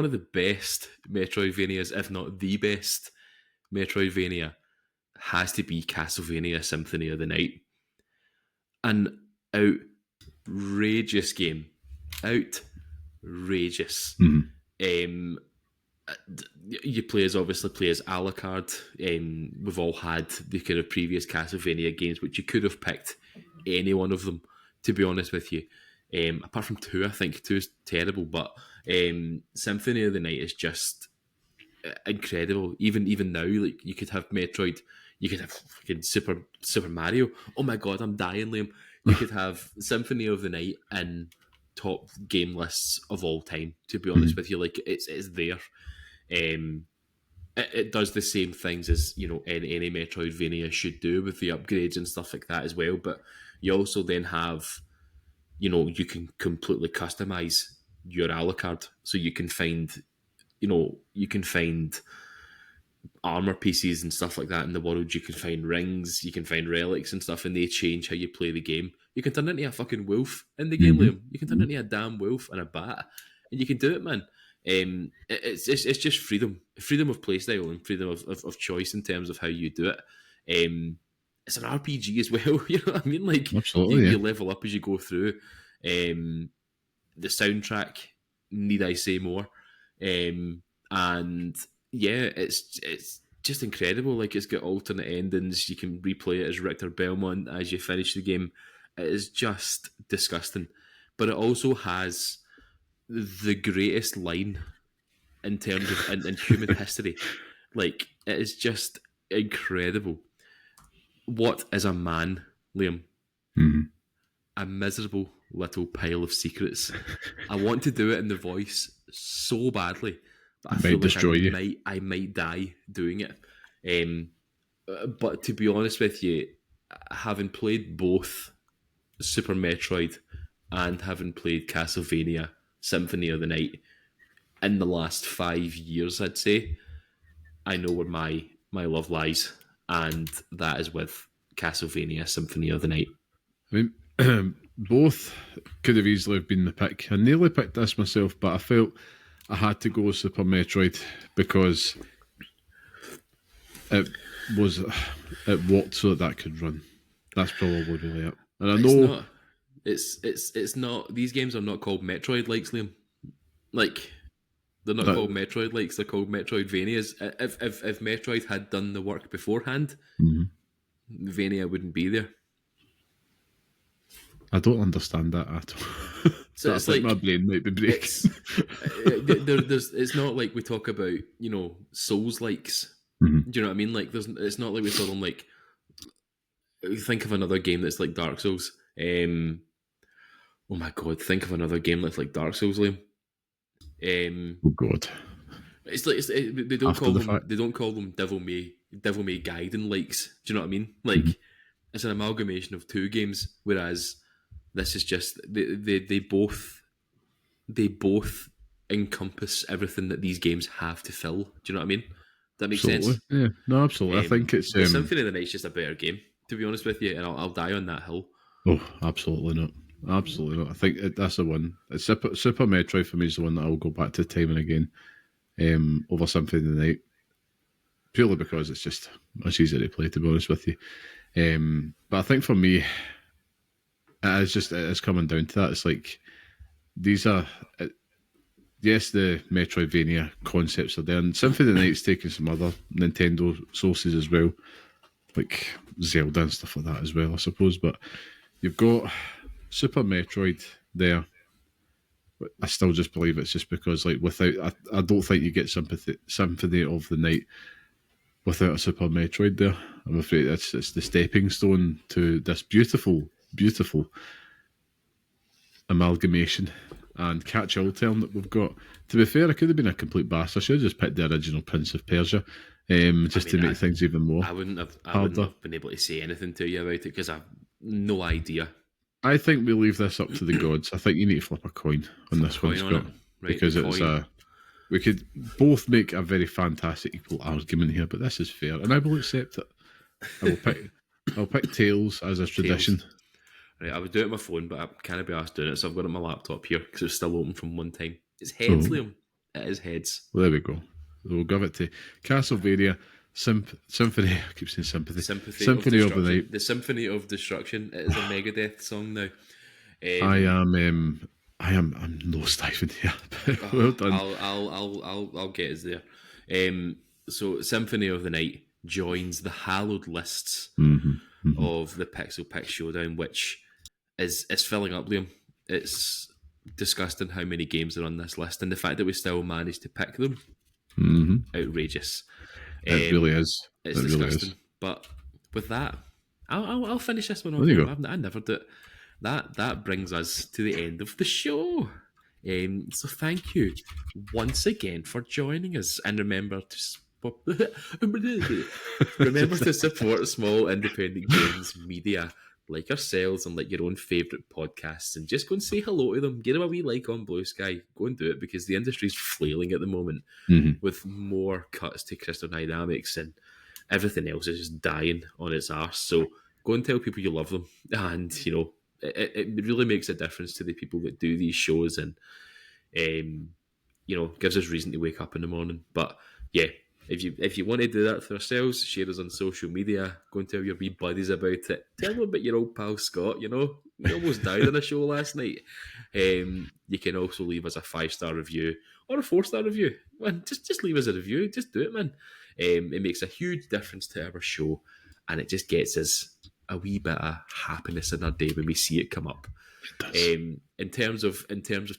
of the best Metroidvanias, if not the best Metroidvania, has to be Castlevania Symphony of the Night. An outrageous game. Outrageous. You obviously play as Alucard. We've all had the kind of previous Castlevania games, which you could have picked any one of them, to be honest with you. Apart from 2, I think 2 is terrible, but Symphony of the Night is just incredible. Even now, like, you could have Metroid, you could have fucking Super Mario. Oh my god, I'm dying, Liam. You could have Symphony of the Night in top game lists of all time, to be honest with you. Like, it's there. It does the same things as any Metroidvania should do with the upgrades and stuff like that as well. But you also then have, you can completely customize your Alucard, so you can find armor pieces and stuff like that in the world. You can find rings, you can find relics and stuff, and they change how you play the game. You can turn into a fucking wolf in the game, Liam. You can turn into a damn wolf and a bat, and you can do it, man. It's just freedom of playstyle and freedom of choice in terms of how you do it. It's an RPG as well. You know what I mean? Like, Absolutely, you level up as you go through. The soundtrack, need I say more? And yeah, it's just incredible. Like, it's got alternate endings. You can replay it as Richter Belmont as you finish the game. It is just disgusting, but it also has the greatest line in terms of in human history. Like, it is just incredible. What is a man, Liam? A miserable little pile of secrets. I want to do it in the voice so badly, but I feel like I might die doing it. But to be honest with you, having played both Super Metroid and having played Castlevania Symphony of the Night in the last 5 years, I'd say, I know where my love lies, and that is with Castlevania Symphony of the Night. I mean, both could have easily have been the pick. I nearly picked this myself, but I felt I had to go with Super Metroid because it walked so that could run. That's probably really it. And I know it's not. These games are not called Metroid likes, Liam. Like, they're not called Metroid likes. They're called Metroidvanias. If Metroid had done the work beforehand, Vania wouldn't be there. I don't understand that at all. So it's like my brain might be breaking. It's not like we talk about, Souls likes. Do you know what I mean? Like, it's not like we saw them like. Think of another game that's like Dark Souls. Oh my god! Think of another game that's like Dark Souls, Liam. Oh god! It's like they don't call them Devil May Gaiden likes. Do you know what I mean? Like, it's an amalgamation of two games, whereas this is just they both encompass everything that these games have to fill. Do you know what I mean? That makes sense? Yeah, no, absolutely. I think it's the Symphony of the Night's just a better game, to be honest with you, and I'll die on that hill. Oh, absolutely not. Absolutely not. I think that's the one. Super Metroid for me is the one that I'll go back to time and again over Symphony of the Night, purely because it's just much easier to play, to be honest with you. But I think for me, it is coming down to that. It's like, these are, yes, the Metroidvania concepts are there, and Symphony of the Night's taking some other Nintendo sources as well, like Zelda and stuff like that as well, I suppose. But you've got Super Metroid there. But I still just believe it's just because, like, I don't think you get Symphony of the Night without a Super Metroid there. I'm afraid it's the stepping stone to this beautiful, beautiful amalgamation and catch-all term that we've got. To be fair, I could have been a complete bastard. I should have just picked the original Prince of Persia, to make things even more. I wouldn't have been able to say anything to you about it because I've no idea. I think we leave this up to the gods. I think you need to flip a coin on this one, Scott, right, because we could both make a very fantastic equal argument here, but this is fair, and I will accept it. I'll pick Tails as a tradition. Right, I would do it on my phone, but I can't be asked doing it, so I've got it on my laptop here because it's still open from one time. It's heads, Liam. It is heads. Well, there we go. We'll give it to Castlevania Symphony. I keep saying sympathy. Symphony of the Night. The Symphony of Destruction. It is a Megadeth song now. I'm nosediving here. Well done. I'll get us there. So Symphony of the Night joins the hallowed lists of the Pixel Picks Showdown, which is filling up, Liam. It's disgusting how many games are on this list, and the fact that we still managed to pick them, outrageous. It really is. It's disgusting. Really is. But with that, I'll finish this one off. I never do it. That brings us to the end of the show. So thank you once again for joining us, and remember to support small independent games media like ourselves and like your own favourite podcasts, and just go and say hello to them. Get them a wee like on Blue Sky. Go and do it, because the industry's flailing at the moment with more cuts to Crystal Dynamics, and everything else is just dying on its arse. So go and tell people you love them, and you know it really makes a difference to the people that do these shows, and you know, gives us reason to wake up in the morning. But yeah, if you want to do that for ourselves, share us on social media. Go and tell your wee buddies about it. Tell them about your old pal Scott. You know, he almost died on a show last night. You can also leave us a 5-star review or a 4-star review. Man, just leave us a review. Just do it, man. It makes a huge difference to our show, and it just gets us a wee bit of happiness in our day when we see it come up. In terms of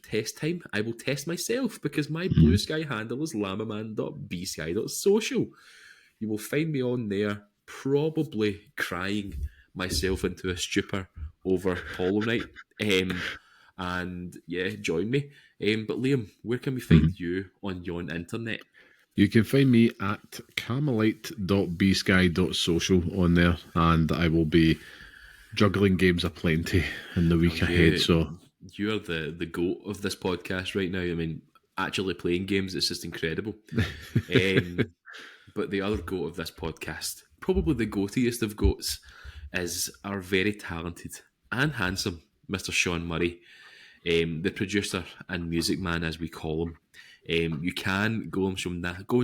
test time, I will test myself, because my Blue Sky handle is llamaman.bsky.social. You will find me on there, probably crying myself into a stupor over Hollow Knight. And yeah, join me. But Liam, where can we find you on yon internet? You can find me at carmelite.bsky.social on there, and I will be juggling games aplenty in the week ahead. So you're the goat of this podcast right now. I mean, actually playing games, it's just incredible. But the other goat of this podcast, probably the goatiest of goats, is our very talented and handsome Mr. Sean Murray, the producer and music man, as we call him. You can go and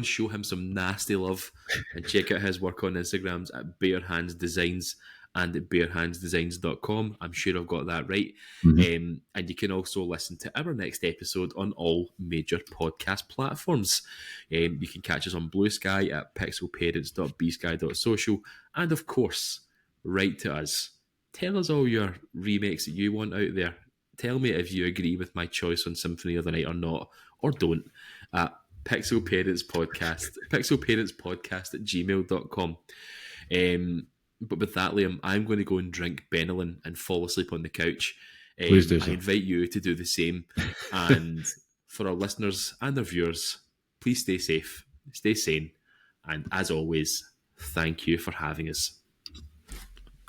show him some nasty love and check out his work on Instagrams at Bare Hands Designs and at barehandsdesigns.com. I'm sure I've got that right. And you can also listen to our next episode on all major podcast platforms. You can catch us on Blue Sky at pixelparents.bsky.social, and of course, write to us. Tell us all your remakes that you want out there. Tell me if you agree with my choice on Symphony of the Night or not, or don't, at pixelparentspodcast at gmail.com. But with that, Liam, I'm going to go and drink Benylin and fall asleep on the couch. Please do so. I invite you to do the same. And for our listeners and our viewers, please stay safe, stay sane, and as always, thank you for having us.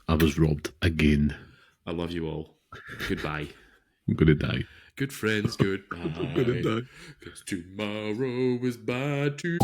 I was robbed again. I love you all. Goodbye. I'm going to die. Good friends, goodbye. I'm going to die. 'Cause tomorrow is bad too.